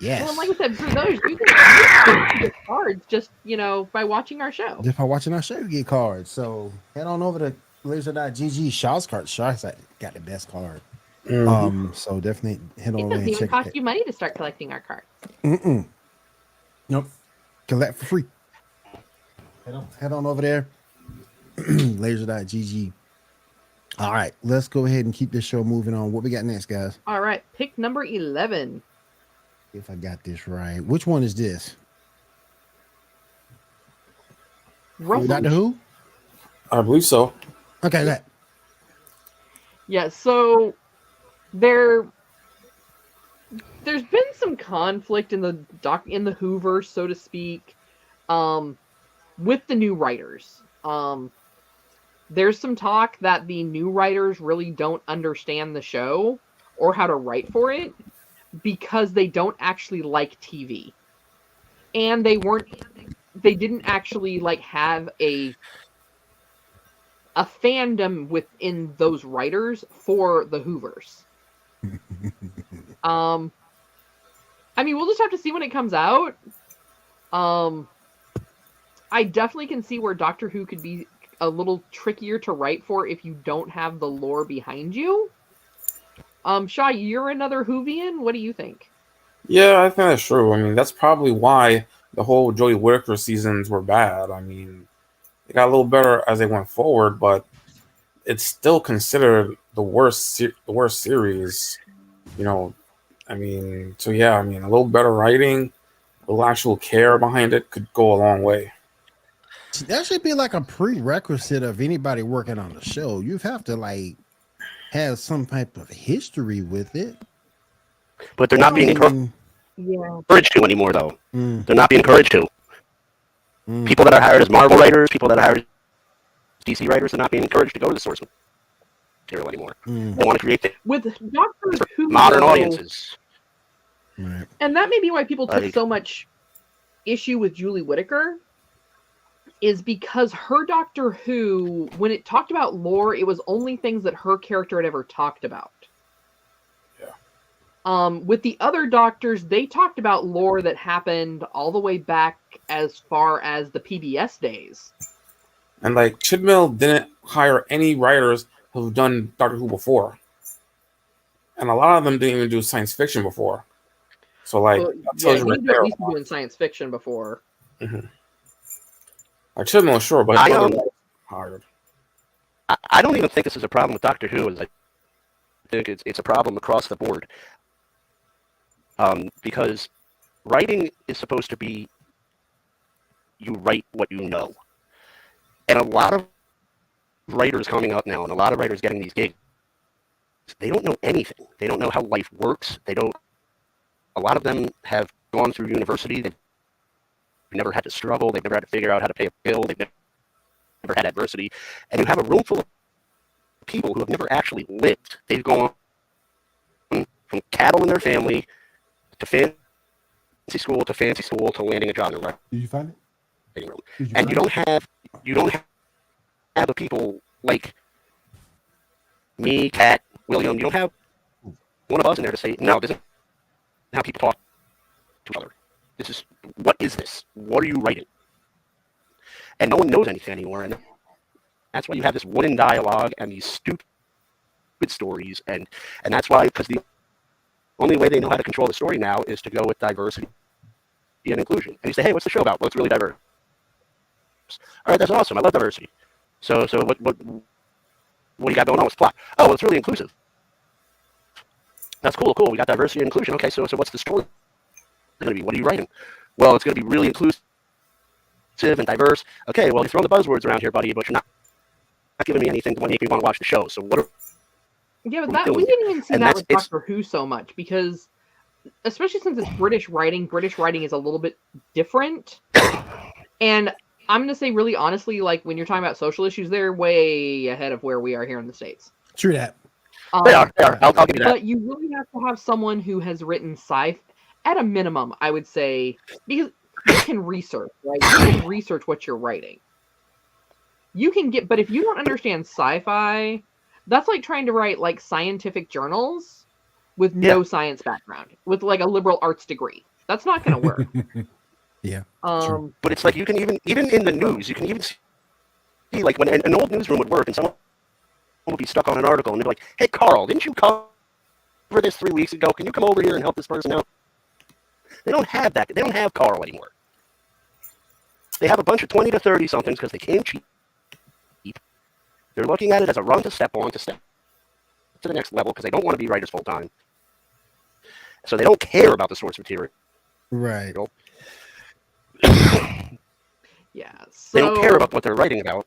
Yes. Well, like I said, for those you can get cards just by watching our show. Just by watching our show, you get cards. So head on over to Laser.gg. Shaw's card. Shaw's got the best card. Mm-hmm. So definitely head on It over doesn't and even check cost it. you money to start collecting our cards. Nope. Collect for free. Head on over there. Laser.gg. All right, let's go ahead and keep this show moving on. What we got next, guys? All right, pick number 11. If I got this right, which one is this? Russell. Doctor Who? I believe so. Okay, that. Yeah, so there's been some conflict in the Whoverse, so to speak, with the new writers. There's some talk that the new writers really don't understand the show or how to write for it because they don't actually like TV. And they didn't actually like have a fandom within those writers for the Whoverse. I mean, we'll just have to see when it comes out. I definitely can see where Doctor Who could be a little trickier to write for if you don't have the lore behind you. Shaw, you're another Whovian. What do you think? Yeah, I think that's true. I mean, that's probably why the whole Jodie Whittaker seasons were bad. I mean, they got a little better as they went forward, but it's still considered the worst series. You know, I mean, so yeah, I mean, a little better writing, a little actual care behind it could go a long way. That should be like a prerequisite of anybody working on the show. You have to like have some type of history with it. But they're not being encouraged to anymore, though. They're not being encouraged to. People that are hired as Marvel writers, people that are hired as DC writers, are not being encouraged to go to the source material anymore. They want to create it with Doctor Who modern audiences. Right. And that may be why people took so much issue with Julie Whittaker, is because her Doctor Who, when it talked about lore, it was only things that her character had ever talked about. Yeah. With the other Doctors, they talked about lore that happened all the way back as far as the PBS days. And like Chibnall didn't hire any writers who've done Doctor Who before, and a lot of them didn't even do science fiction before. So like, he's at least doing science fiction before. Mm-hmm. Like Chibnall, sure, but hired. I don't even think this is a problem with Doctor Who. I think it's a problem across the board. Because writing is supposed to be, you write what you know. And a lot of writers coming up now, and a lot of writers getting these gigs, they don't know anything. They don't know how life works. A lot of them have gone through university. They've never had to struggle. They've never had to figure out how to pay a bill. They've never had adversity. And you have a room full of people who have never actually lived. They've gone from cattle in their family to fancy school to landing a job in the Did you find it? room. And you don't have the people like me, Kat, William. You don't have one of us in there to say, no, this isn't how people talk to each other. What is this? What are you writing? And no one knows anything anymore. And that's why you have this wooden dialogue and these stupid stories. And that's why, because the only way they know how to control the story now is to go with diversity and inclusion. And you say, hey, what's the show about? Well, it's really diverse. All right, that's awesome. I love diversity. So what do you got going on with the plot? Oh, well, it's really inclusive. That's cool. We got diversity and inclusion. Okay, so what's the story going to be? What are you writing? Well, it's going to be really inclusive and diverse. Okay, well, you're throwing the buzzwords around here, buddy, but you're not giving me anything to make me want to watch the show. So what are Yeah, but we didn't even see that with Doctor Who so much, because especially since it's British writing is a little bit different. And I'm going to say really honestly, like when you're talking about social issues, they're way ahead of where we are here in the States. True that. They are. I'll give you that. But you really have to have someone who has written sci-fi, at a minimum, I would say, because you can research, right? You can research what you're writing. You can but if you don't understand sci-fi, that's like trying to write like scientific journals with no science background, with like a liberal arts degree. That's not going to work. Yeah. But it's like you can even in the news, you can even see like when an old newsroom would work and someone would be stuck on an article and they'd be like, hey, Carl, didn't you cover this 3 weeks ago? Can you come over here and help this person out? They don't have that. They don't have Carl anymore. They have a bunch of 20 to 30 somethings because they came cheap. They're looking at it as a rung to step on, to step to the next level, because they don't want to be writers full time. So they don't care about the source material. Right. Yeah. So They don't care about what they're writing about.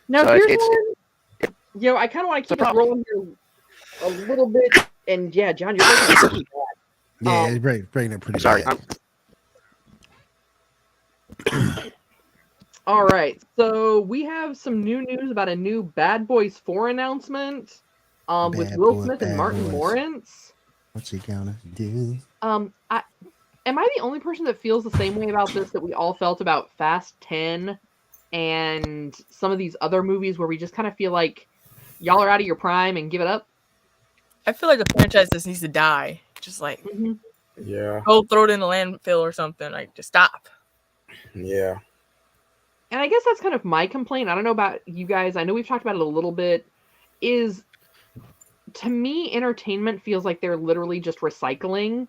now So here's it's- one. You know, I kind of want to keep It's a us rolling here a little bit. And yeah, John, you're breaking it pretty bad. Yeah, it's breaking it pretty Sorry. bad. All right, so we have some new news about a new Bad Boys 4 announcement with Bad Will Boy, Smith and Bad Martin Boys. Lawrence. What's he gonna do? Am I the only person that feels the same way about this that we all felt about Fast 10 and some of these other movies where we just kind of feel like y'all are out of your prime and give it up? I feel like the franchise just needs to die. Just like Yeah. go throw it in the landfill or something. Like just stop. Yeah. And I guess that's kind of my complaint. I don't know about you guys. I know we've talked about it a little bit. Is to me, entertainment feels like they're literally just recycling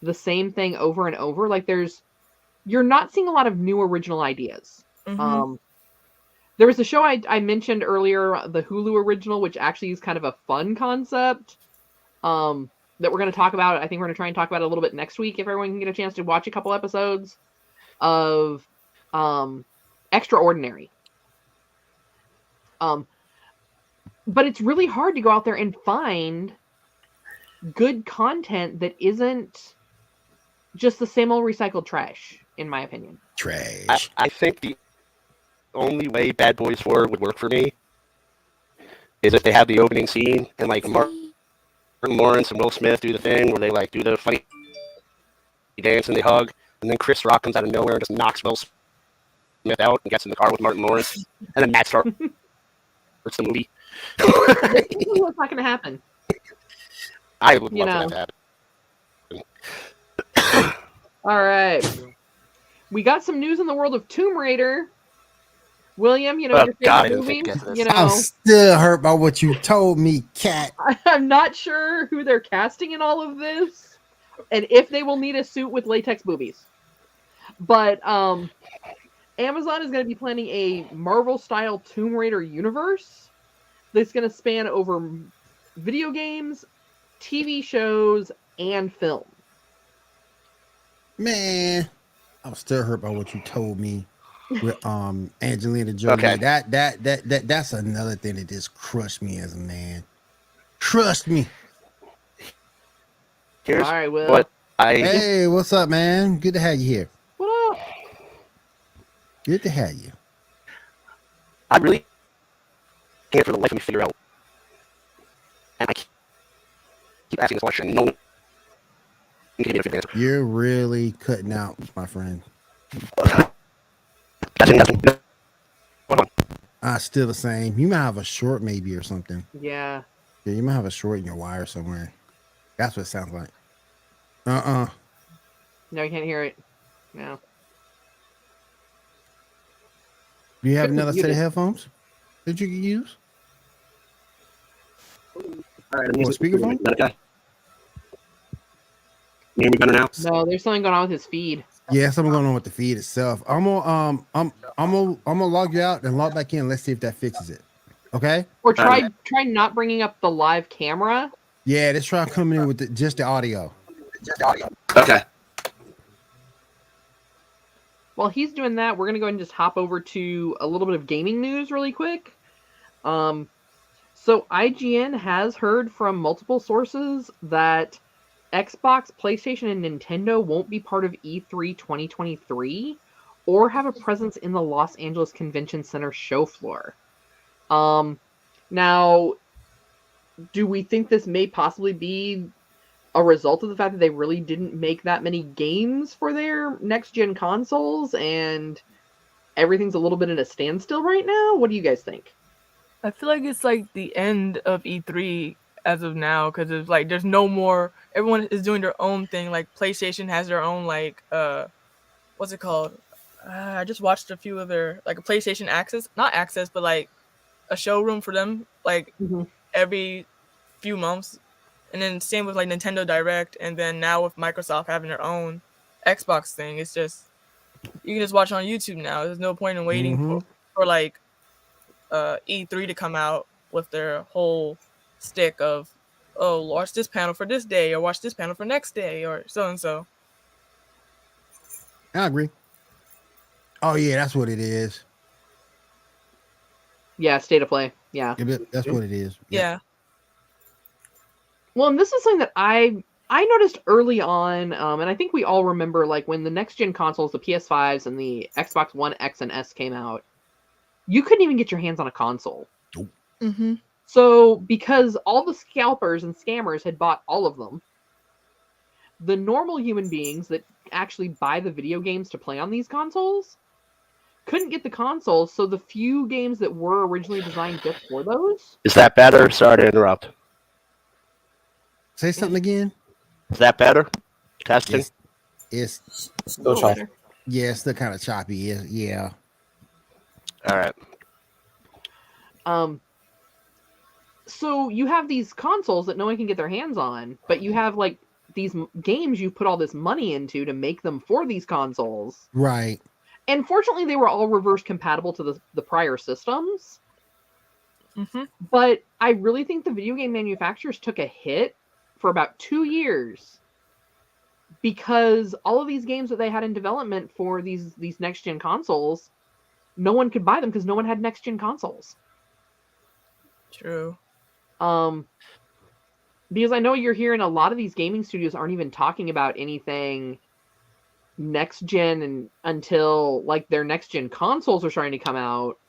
the same thing over and over. Like you're not seeing a lot of new original ideas. Mhm. There was a show I mentioned earlier, the Hulu original, which actually is kind of a fun concept. That we're going to talk about. I think we're going to try and talk about it a little bit next week if everyone can get a chance to watch a couple episodes of Extraordinary. But it's really hard to go out there and find good content that isn't just the same old recycled trash, in my opinion. Trash. I think the only way Bad Boys 4 would work for me is if they have the opening scene and like Martin Lawrence and Will Smith do the thing where they like do the funny dance and they hug, and then Chris Rock comes out of nowhere and just knocks Will Smith out and gets in the car with Martin Lawrence, and then that starts the movie. What's not going to happen? I would You love know. that to happen. All right. We got some news in the world of Tomb Raider. William, you know, Oh, your favorite God, I didn't movie. think to get to this. You I'm know, still hurt by what you told me, Cat. I'm not sure who they're casting in all of this, and if they will need a suit with latex boobies. But Amazon is going to be planning a Marvel-style Tomb Raider universe that's going to span over video games, TV shows, and film. Man, I'm still hurt by what you told me with Angelina Jolie. Okay. That's another thing that just crushed me as a man. Trust me. Here's All right, Will. what I Hey, what's up, man? Good to have you here. What up? Good to have you. I really can't for the life of me figure out, and I keep asking this question. No one can give me a good answer. You're really cutting out, my friend. Nothing. No. Hold on. Still the same. You might have a short, maybe, or something. Yeah. Yeah, you might have a short in your wire somewhere. That's what it sounds like. No, No, you can't hear it. No. Do you have Couldn't another mute set of it. headphones that you can use? All right, I'm Or speakerphone? Okay. You hear me better now? No, there's something going on with his feed. Yeah, something going on with the feed itself. I'm gonna log you out and log back in. Let's see if that fixes it. Okay? Or try not bringing up the live camera. Yeah, let's try coming in with just the audio. Okay. While he's doing that, we're going to go ahead and just hop over to a little bit of gaming news really quick. So IGN has heard from multiple sources that Xbox, PlayStation, and Nintendo won't be part of E3 2023 or have a presence in the Los Angeles Convention Center show floor. Now, do we think this may possibly be a result of the fact that they really didn't make that many games for their next-gen consoles and everything's a little bit at a standstill right now? What do you guys think? I feel like it's like the end of E3 as of now because it's like there's no more. Everyone is doing their own thing. Like PlayStation has their own like what's it called? I just watched a few of their like a PlayStation Access, not Access, but like a showroom for them like every few months. And then same with like Nintendo Direct, and then now with Microsoft having their own Xbox thing, it's just You can just watch it on YouTube now. There's no point in waiting for like E3 to come out with their whole stick of, oh, watch this panel for this day, or watch this panel for next day, or so and so. I agree. Oh yeah, that's what it is. Yeah, state of play. Yeah. That's what it is. Yeah. Well, and this is something that I noticed early on, and I think we all remember, like when the next gen consoles, the PS5s and the Xbox One X and S came out, you couldn't even get your hands on a console. Mm-hmm. So because all the scalpers and scammers had bought all of them, the normal human beings that actually buy the video games to play on these consoles couldn't get the consoles, so the few games that were originally designed just for those. Is that better? Sorry to interrupt. Say something again. Is that better? Testing? It's Still choppy. yeah, it's still kind of choppy. Yeah. All right. So you have these consoles that no one can get their hands on, but you have like these games you put all this money into to make them for these consoles. Right. And fortunately, they were all reverse compatible to the prior systems. Mm-hmm. But I really think the video game manufacturers took a hit for about 2 years because all of these games that they had in development for these next gen consoles, no one could buy them because no one had next gen consoles. True. Because I know you're hearing a lot of these gaming studios aren't even talking about anything next gen and until like their next gen consoles are starting to come out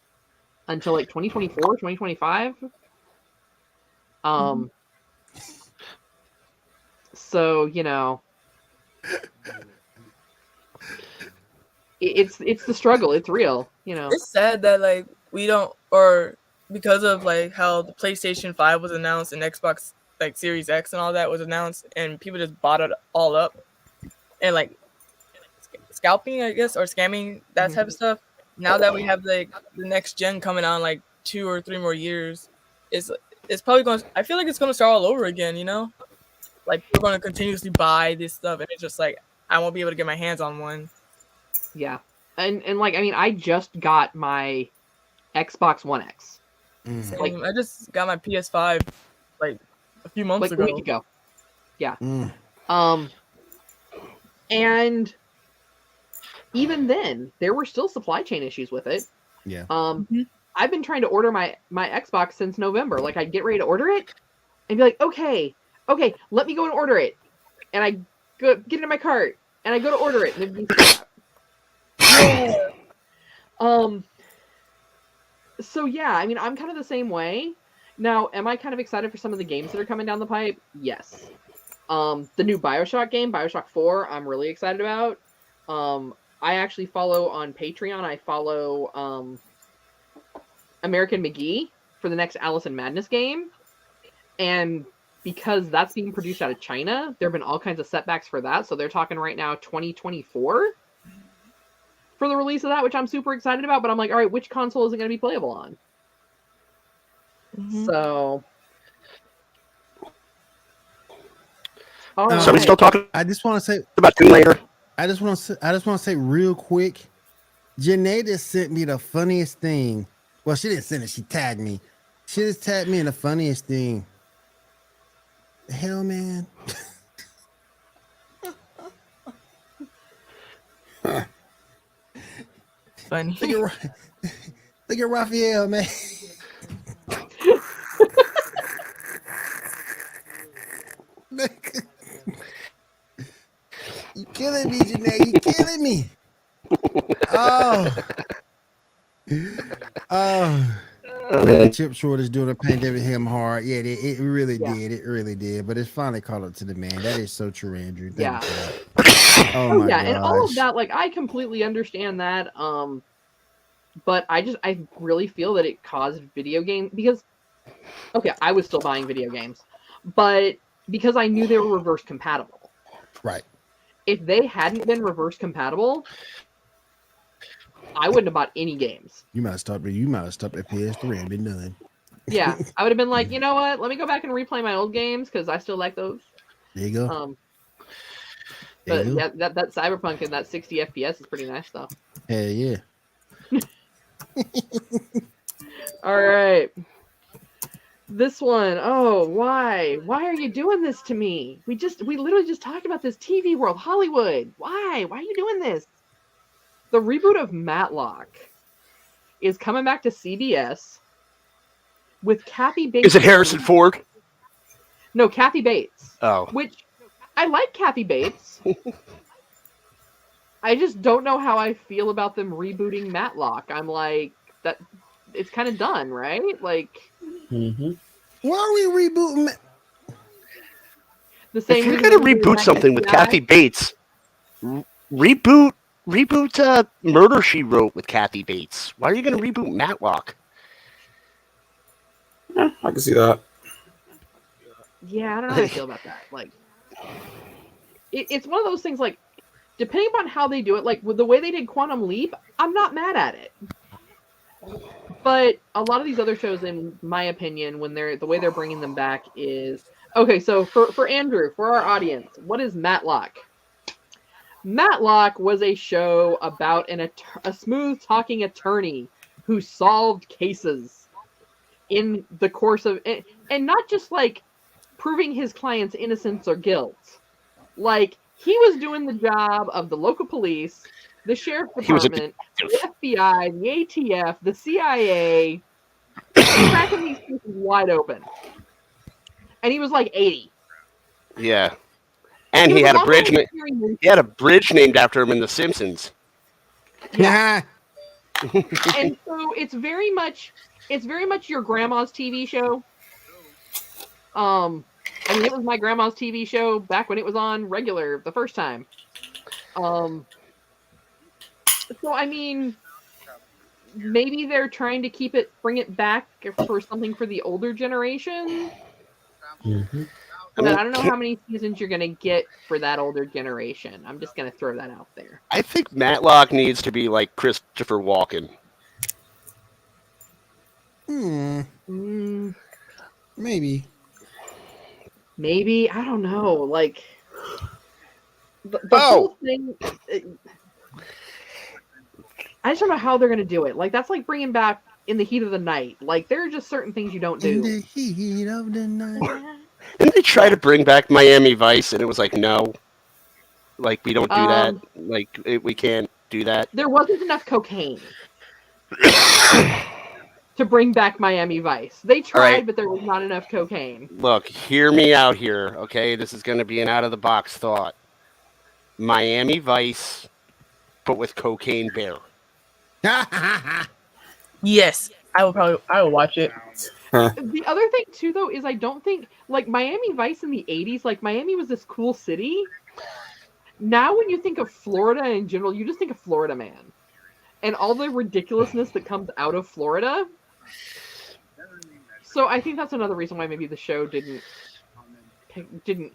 until like 2024, 2025. So, you know, it's the struggle. It's real, you know. It's sad that like we don't, or because of like how the PlayStation 5 was announced and Xbox like Series X and all that was announced, and people just bought it all up and like scalping, I guess, or scamming, that type of stuff. Now that we have like the next gen coming on like 2 or 3 more years, it's probably going to, I feel like it's going to start all over again, you know? Like we're going to continuously buy this stuff and it's just like I won't be able to get my hands on one. Yeah. And like, I mean, I just got my Xbox One X. Same. Like, I just got my PS5 like a few months like ago. a week ago. Yeah. And even then, there were still supply chain issues with it. Yeah. I've been trying to order my Xbox since November. Like, I'd get ready to order it and be like, okay, let me go and order it. And I go get it in my cart and I go to order it and it'd be so yeah, I mean, I'm kind of the same way. Now, am I kind of excited for some of the games that are coming down the pipe? Yes. The new BioShock game, BioShock 4, I'm really excited about. I actually follow on Patreon. I follow American McGee for the next Alice in Madness game. And because that's being produced out of China, there have been all kinds of setbacks for that. So they're talking right now 2024 for the release of that, which I'm super excited about. But I'm like, all right, which console is it going to be playable on? So... So we still talking I just want to say about Tomb Raider? I just want to say real quick, Janae just sent me the funniest thing. Well, she didn't send it. She tagged me. She just tagged me in the funniest thing. The hell, man. Funny. Look at Raphael, man. You killing me, Janae. You killing me. Chip shortage during the pandemic hit him hard. Yeah, it really did. It really did. But it's finally caught up to the man. That is so true, Andrew. Thank you for that. Oh my yeah, and all of gosh. that, like, I completely understand that. But I really feel that it caused video game because, okay, I was still buying video games, but because I knew they were reverse compatible. Right. If they hadn't been reverse compatible, I wouldn't have bought any games. You might have stopped at PS3 and been done. Yeah, I would have been like, you know what? Let me go back and replay my old games because I still like those. There you go. But yeah, that Cyberpunk and that 60 FPS is pretty nice though. Hell yeah. All right. This one, oh, why? Why are you doing this to me? We literally just talked about this. TV world, Hollywood. Why? Why are you doing this? The reboot of Matlock is coming back to CBS with Kathy Bates. Is it Harrison Ford? No, Kathy Bates. Oh. Which, I like Kathy Bates. I just don't know how I feel about them rebooting Matlock. I'm like, that it's kind of done, right? Like... Mm-hmm. Why are we rebooting? The same If you're reason gonna we did reboot Back something in with the Kathy Bates, reboot Murder She Wrote with Kathy Bates. Why are you gonna reboot Matlock? Yeah, I can see that. Yeah, I don't know how I feel about that. Like, it's one of those things. Like, depending upon how they do it, like with the way they did Quantum Leap, I'm not mad at it. But a lot of these other shows, in my opinion, when the way they're bringing them back is okay. So for Andrew, for our audience, what is Matlock? Matlock was a show about a smooth talking attorney who solved cases in the course of and not just like proving his client's innocence or guilt. Like, he was doing the job of the local police, the sheriff's department, the FBI, the ATF, the CIA, cracking these cases wide open. And he was like 80. Yeah, and he had a bridge. He had a bridge named after him in The Simpsons. Yeah. And so it's very much your grandma's TV show. I mean, it was my grandma's TV show back when it was on regular the first time. So I mean, maybe they're trying to bring it back for something for the older generation. Mm-hmm. But I don't know how many seasons you're gonna get for that older generation. I'm just gonna throw that out there. I think Matlock needs to be like Christopher Walken. Maybe. Maybe, I don't know. Like the whole thing. I just don't know how they're gonna do it. Like, that's like bringing back In the Heat of the Night. Like, there are just certain things you don't do. In the heat of the night. Didn't they try to bring back Miami Vice, and it was like, no, like, we don't do that. Like, we can't do that. There wasn't enough cocaine to bring back Miami Vice. They tried, but there was not enough cocaine. Look, hear me out here, okay? This is going to be an out-of-the-box thought. Miami Vice, but with Cocaine Bear. Yes, I will watch it. The other thing too, though, is I don't think, like, Miami Vice in the 80s, like, Miami was this cool city. Now when you think of Florida in general, you just think of Florida Man. And all the ridiculousness that comes out of Florida. So I think that's another reason why maybe the show didn't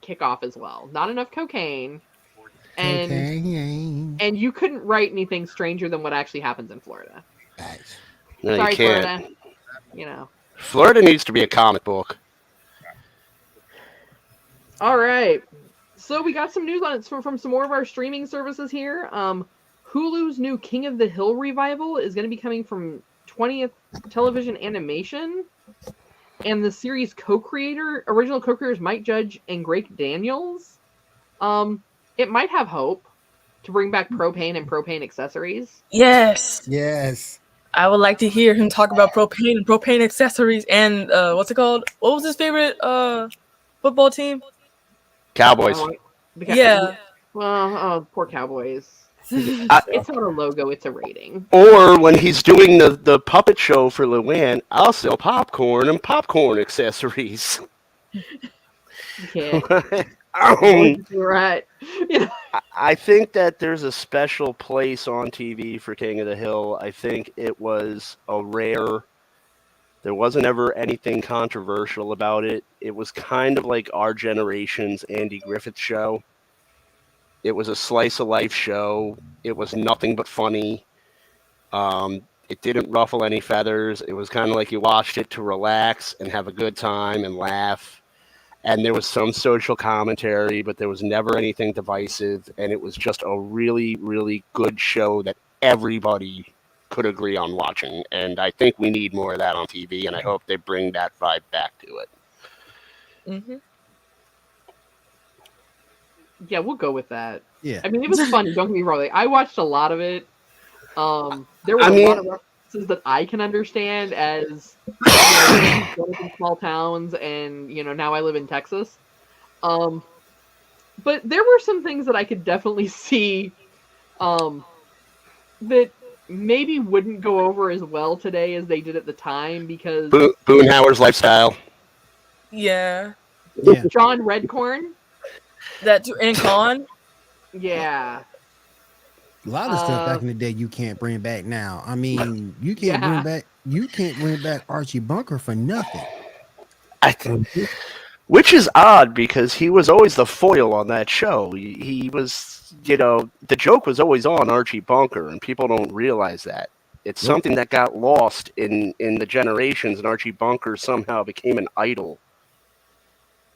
kick off as well. Not enough cocaine. And you couldn't write anything stranger than what actually happens in Florida. No, Sorry, you can't. Florida. You know. Florida needs to be a comic book. All right. So we got some news on it from some more of our streaming services here. Hulu's new King of the Hill revival is going to be coming from 20th Television Animation. And the series original co-creators Mike Judge and Greg Daniels. It might have hope to bring back propane and propane accessories. Yes. Yes. I would like to hear him talk about propane and propane accessories and what's it called? What was his favorite football team? Cowboys. Yeah. Well, poor Cowboys. It's not a logo, it's a rating. Or when he's doing the puppet show for Luann, I'll sell popcorn and popcorn accessories. Yeah. Right. Yeah. I think that there's a special place on TV for King of the Hill. I think it was a rare. There wasn't ever anything controversial about it. It was kind of like our generation's Andy Griffith show. It was a slice of life show. It was nothing but funny. It didn't ruffle any feathers. It was kind of like you watched it to relax and have a good time and laugh. and there was some social commentary, but there was never anything divisive, and it was just a really, really good show that everybody could agree on watching. And I think we need more of that on TV, and I hope they bring that vibe back to it. Mm-hmm. Yeah, we'll go with that. Yeah. I mean, it was funny. Don't get me wrong. Like, I watched a lot of it. There were a lot of references that I can understand as growing up in small towns, and now I live in Texas. But there were some things that I could definitely see that maybe wouldn't go over as well today as they did at the time, because Boonhauer's lifestyle. Yeah. John Redcorn. That too, and Con. Yeah. A lot of stuff back in the day you can't bring back now. I mean, you can't bring back Archie Bunker for nothing. Which is odd, because he was always the foil on that show. He was, the joke was always on Archie Bunker, and people don't realize that. It's something that got lost in the generations, and Archie Bunker somehow became an idol.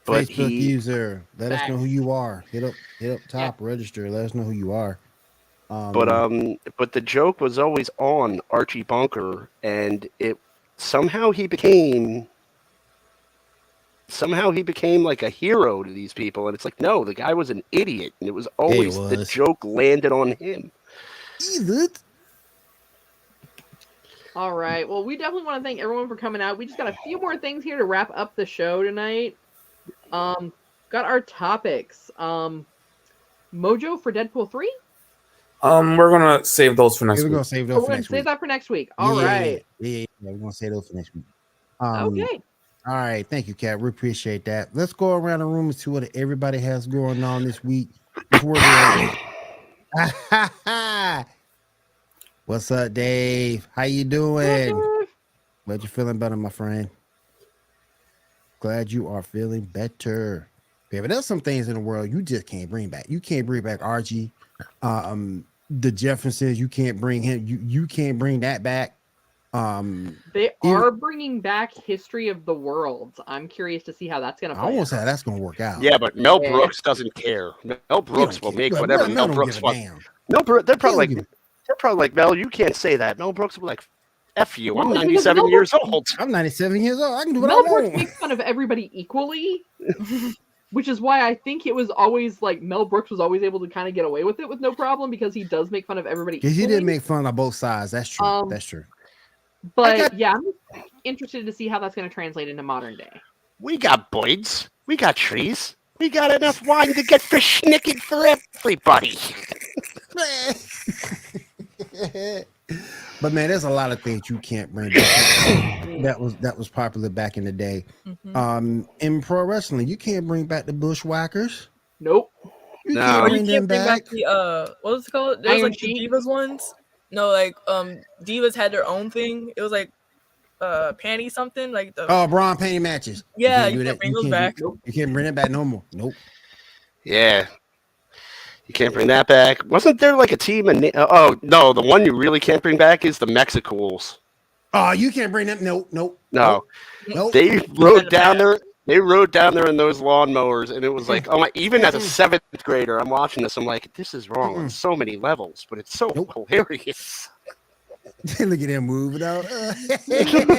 But Facebook user, let us know who you are. Hit up top, register, let us know who you are. But the joke was always on Archie Bunker, and somehow he became like a hero to these people, and it's like, no, the guy was an idiot, and it was always the joke landed on him. All right. Well, we definitely want to thank everyone for coming out. We just got a few more things here to wrap up the show tonight. Got our topics. Mojo for Deadpool 3? We're gonna save those for next week. We're gonna save those for next week. Save that for next week. All right. Yeah, we're gonna save those for next week. Okay. All right, thank you, Kat. We appreciate that. Let's go around the room and see what everybody has going on this week. What's up, Dave? How you doing? Glad you're feeling better, my friend. Glad you are feeling better. Yeah, but there's some things in the world you just can't bring back. You can't bring back Archie, the Jeffersons. You can't bring him. You can't bring that back. They are bringing back History of the Worlds. I'm curious to see how that's gonna play. I won't say how that's gonna work out. Yeah, but Mel Brooks doesn't care. Mel Brooks will make whatever Mel Brooks wants. They're probably like, Mel, you can't say that. Mel Brooks will be like, F you. I'm 97 years old. I'm 97 years old. I can do what Mel I want. Brooks makes fun of everybody equally, which is why I think it was always like Mel Brooks was always able to kind of get away with it with no problem, because he does make fun of everybody. Because he did make fun of both sides. That's true. That's true. But yeah, I'm interested to see how that's going to translate into modern day. We got Boyds. We got trees. We got enough wine to get fish snicking for everybody. But man, there's a lot of things you can't bring back. that was popular back in the day. Mm-hmm. In pro wrestling, you can't bring back the Bushwhackers. Nope. You can't bring them back. The what was it called? There's like the Divas ones. No, like Divas had their own thing. It was like panty something like the brawn panty matches. Yeah, you can't bring those back. You can't bring it back no more. Nope. Yeah. You can't bring that back. Wasn't there like a team? Oh no, the one you really can't bring back is the Mexicools. Oh, you can't bring them. Nope. They rode down there. They rode down there in those lawnmowers, and it was like, oh my! Even as a 7th grader, I'm watching this. I'm like, this is wrong on so many levels, but it's so hilarious. Look at them moving out. You can't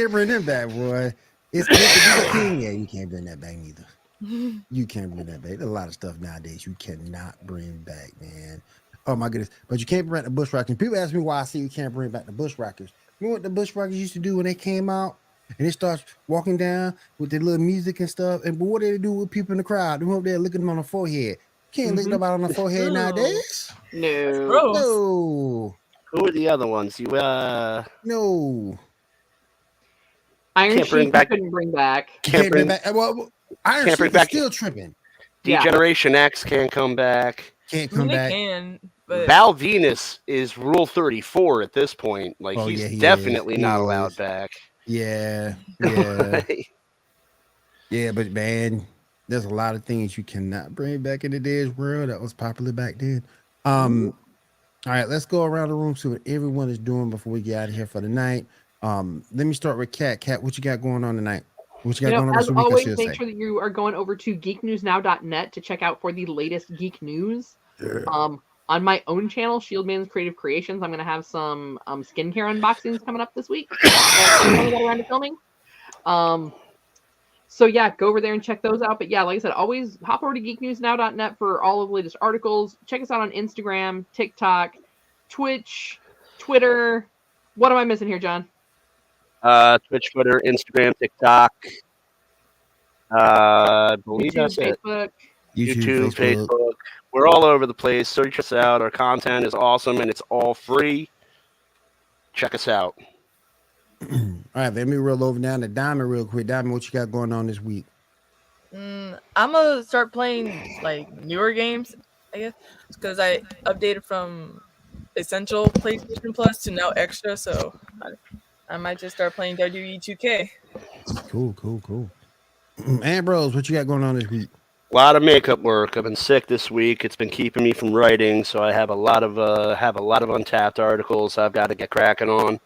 bring them back, boy. It's yeah, you can't bring that back neither. You can't bring that back. There's a lot of stuff nowadays you cannot bring back, man. Oh my goodness! But you can't bring back the Bushwhackers. People ask me why I say you can't bring back the Bushwhackers. You know what the Bushwhackers used to do when they came out? And they start walking down with their little music and stuff. And but what do they do with people in the crowd? They up there looking them on the forehead. Can't look nobody on the forehead nowadays. No. Who are the other ones? No. Iron Sheik couldn't bring back. Can't bring back. Well, Iron Sheik is still tripping. Degeneration X can't come back. Can't come back. But Val Venus is Rule 34 at this point. Like he's definitely not allowed back. Yeah. Yeah, but man, there's a lot of things you cannot bring back in today's world that was popular back then. All right, let's go around the room, see what everyone is doing before we get out of here for the night. Let me start with Kat. Kat, what you got going on tonight? What you got going on As this week? I always, should make say. sure that you are going over to geeknewsnow.net to check out for the latest geek news. On my own channel, Shieldman's Creative Creations, I'm going to have some skincare unboxings coming up this week. Around to filming. So yeah, go over there and check those out. But yeah, like I said, always hop over to geeknewsnow.net for all of the latest articles. Check us out on Instagram, TikTok, Twitch, Twitter. What am I missing here, John? Twitch, Twitter, Instagram, TikTok. I believe YouTube, that's it. Facebook. YouTube, Facebook. We're all over the place. Search us out. Our content is awesome and it's all free. Check us out. All right, let me roll over down to Diamond real quick. Diamond, what you got going on this week? I'm gonna start playing like newer games, I guess, because I updated from Essential PlayStation Plus to now Extra, so I might just start playing WWE 2K. Cool. Ambrose, what you got going on this week? A lot of makeup work. I've been sick this week. It's been keeping me from writing, so I have a lot of untapped articles I've got to get cracking on.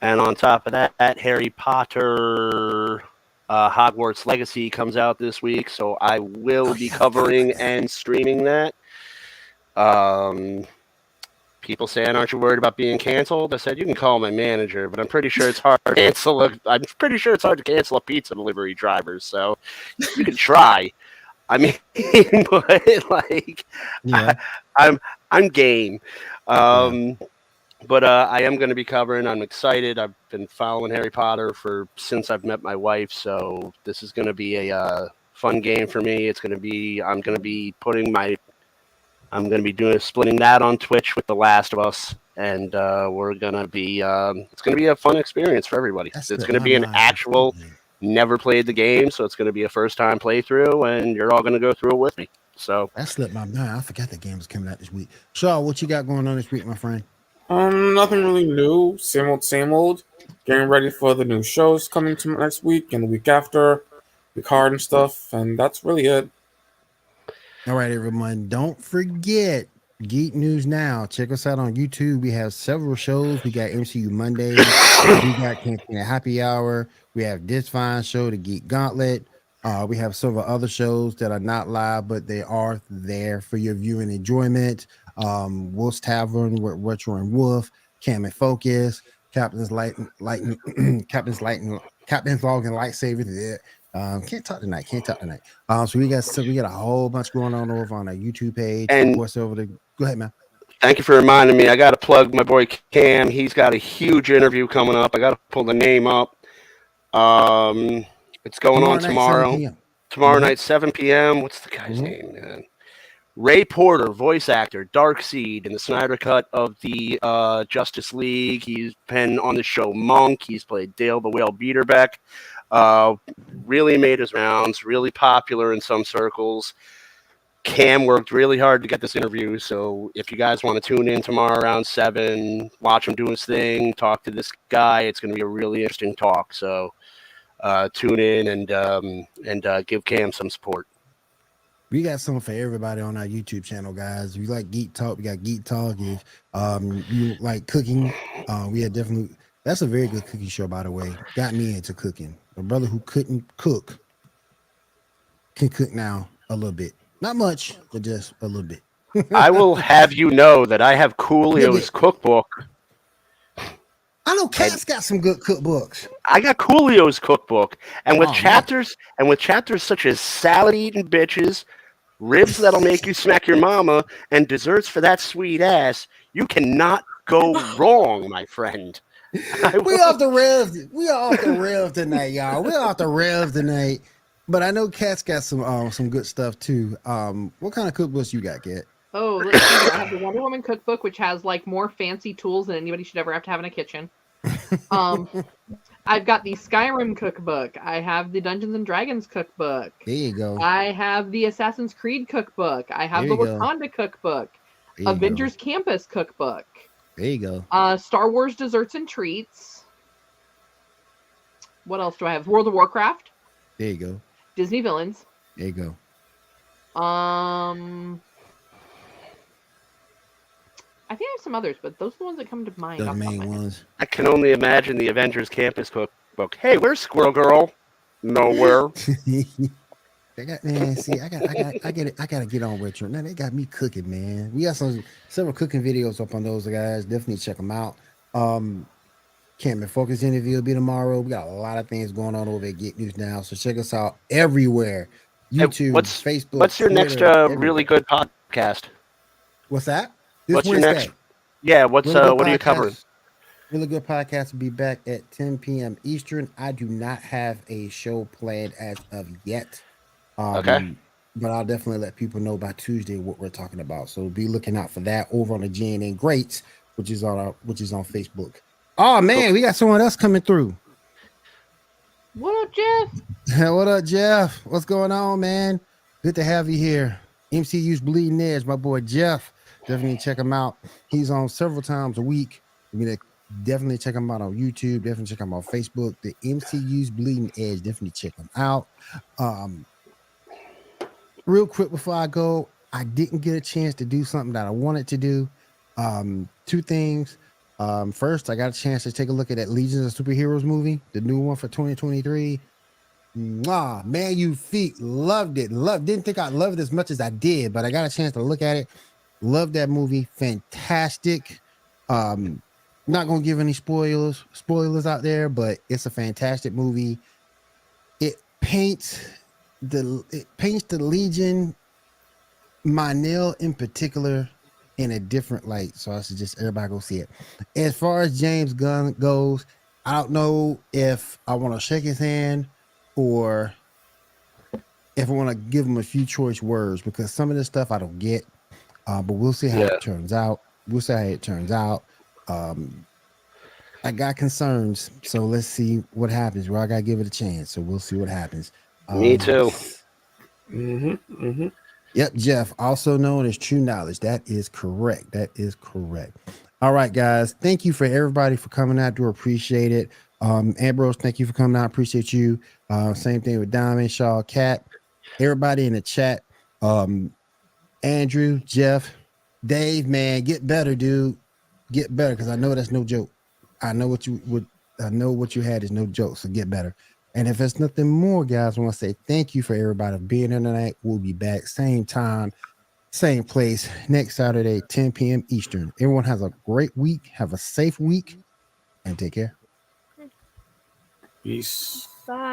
And on top of that, Harry Potter Hogwarts Legacy comes out this week, so I will be covering and streaming that. People saying, "Aren't you worried about being canceled?" I said, "You can call my manager, but I'm pretty sure it's hard to cancel. I'm pretty sure it's hard to cancel a pizza delivery driver. So you can try. I mean, but like, Yeah. I'm game." But I am going to be covering. I'm excited. I've been following Harry Potter since I've met my wife, so this is going to be a fun game for me. I'm going to be splitting that on Twitch with The Last of Us, and we're going to be it's going to be a fun experience for everybody. It's going to be an actual never played the game, so it's going to be a first time playthrough, and you're all going to go through it with me. So that slipped my mind. I forgot the game was coming out this week. Shaw, what you got going on this week, my friend? Nothing really new. Same old. Getting ready for the new shows coming to next week and the week after, the card and stuff, and that's really it. All right, everyone. Don't forget Geek News Now. Check us out on YouTube. We have several shows. We got MCU Mondays. We got Cantina Happy Hour. We have this fine show, the Geek Gauntlet. We have several other shows that are not live, but they are there for your viewing enjoyment. Wolf's Tavern with Retro and Wolf, Cam and Focus, Captain's Vlog and Lightsaber. Can't talk tonight. So we got a whole bunch going on over on our YouTube page. And of course, go ahead, man. Thank you for reminding me. I got to plug my boy Cam. He's got a huge interview coming up. I got to pull the name up. It's going on tomorrow. Tomorrow night, 7 p.m. What's the guy's name, man? Ray Porter, voice actor, Darkseid in the Snyder Cut of the Justice League. He's been on the show Monk. He's played Dale the Whale Beaterbeck. Really made his rounds, really popular in some circles. Cam worked really hard to get this interview, so if you guys want to tune in tomorrow around 7, watch him do his thing, talk to this guy, it's going to be a really interesting talk. So tune in and give Cam some support. We got something for everybody on our YouTube channel, guys. If you like Geek Talk, we got Geek Talk. If you like cooking, we had definitely. That's a very good cooking show, by the way. Got me into cooking. A brother who couldn't cook can cook now a little bit. Not much, but just a little bit. I will have you know that I have Coolio's cookbook. I know Cat's got some good cookbooks. I got Coolio's cookbook, and with chapters such as salad eating bitches, ribs that'll make you smack your mama, and desserts for that sweet ass, you cannot go wrong, my friend. We off the rails. We are off the rails tonight, y'all. We're off the rails tonight. But I know Cat's got some good stuff too. What kind of cookbooks you got, Cat? Oh, let's see. I have the Wonder Woman cookbook, which has like more fancy tools than anybody should ever have to have in a kitchen. I've got the Skyrim cookbook. I have the Dungeons and Dragons cookbook. There you go. I have the Assassin's Creed cookbook. I have the Wakanda cookbook. Avengers Campus cookbook. There you go. Star Wars Desserts and Treats. What else do I have? World of Warcraft. There you go. Disney Villains. There you go. I think I have some others, but those are the ones that come to mind. The main ones. I can only imagine the Avengers Campus cookbook. Hey, where's Squirrel Girl? Nowhere. I gotta get on with you. Now they got me cooking, man. We got several cooking videos up on those guys. Definitely check them out. Cameron Focus interview will be tomorrow. We got a lot of things going on over at Geek News now. So check us out everywhere. YouTube, Facebook. What's your Twitter, next everywhere. really good podcast? What's that? This What's Wednesday. your next? Yeah, what are you covering? Really good podcast will be back at 10 p.m. Eastern. I do not have a show planned as of yet. Okay. But I'll definitely let people know by Tuesday what we're talking about. So be looking out for that over on the GNN Greats, which is on Facebook. Oh man, we got someone else coming through. What up, Jeff? What up, Jeff? What's going on, man? Good to have you here. MCU's Bleeding Edge, my boy Jeff. Definitely check him out. He's on several times a week. Definitely check him out on YouTube. Definitely check him out on Facebook. The MCU's Bleeding Edge. Definitely check him out. Real quick before I go, I didn't get a chance to do something that I wanted to do. Two things. First, I got a chance to take a look at that Legions of Superheroes movie, the new one for 2023. Man, you feet loved it. Didn't think I loved it as much as I did, but I got a chance to look at it. Loved that movie. Fantastic. Not gonna give any spoilers out there, but it's a fantastic movie. It paints the Legion, Mynell in particular, in a different light. So I suggest everybody go see it. As far as James Gunn goes, I don't know if I want to shake his hand or if I want to give him a few choice words, because some of this stuff I don't get. But we'll see how it turns out. I got concerns, so let's see what happens. Well, I gotta give it a chance, so we'll see what happens. Me too. Yep, Jeff, also known as True Knowledge. That is correct. All right, guys. Thank you for everybody for coming out. Do appreciate it. Ambrose, thank you for coming out. Appreciate you. Same thing with Diamond, Shaw, Cat, everybody in the chat. Andrew, Jeff, Dave, man, get better, dude. Get better, because I know that's no joke. I know what you had is no joke, so get better. And if there's nothing more, guys, I want to say thank you for everybody being here tonight. We'll be back same time, same place next Saturday, 10 p.m. Eastern. Everyone has a great week. Have a safe week, and take care. Peace. Bye.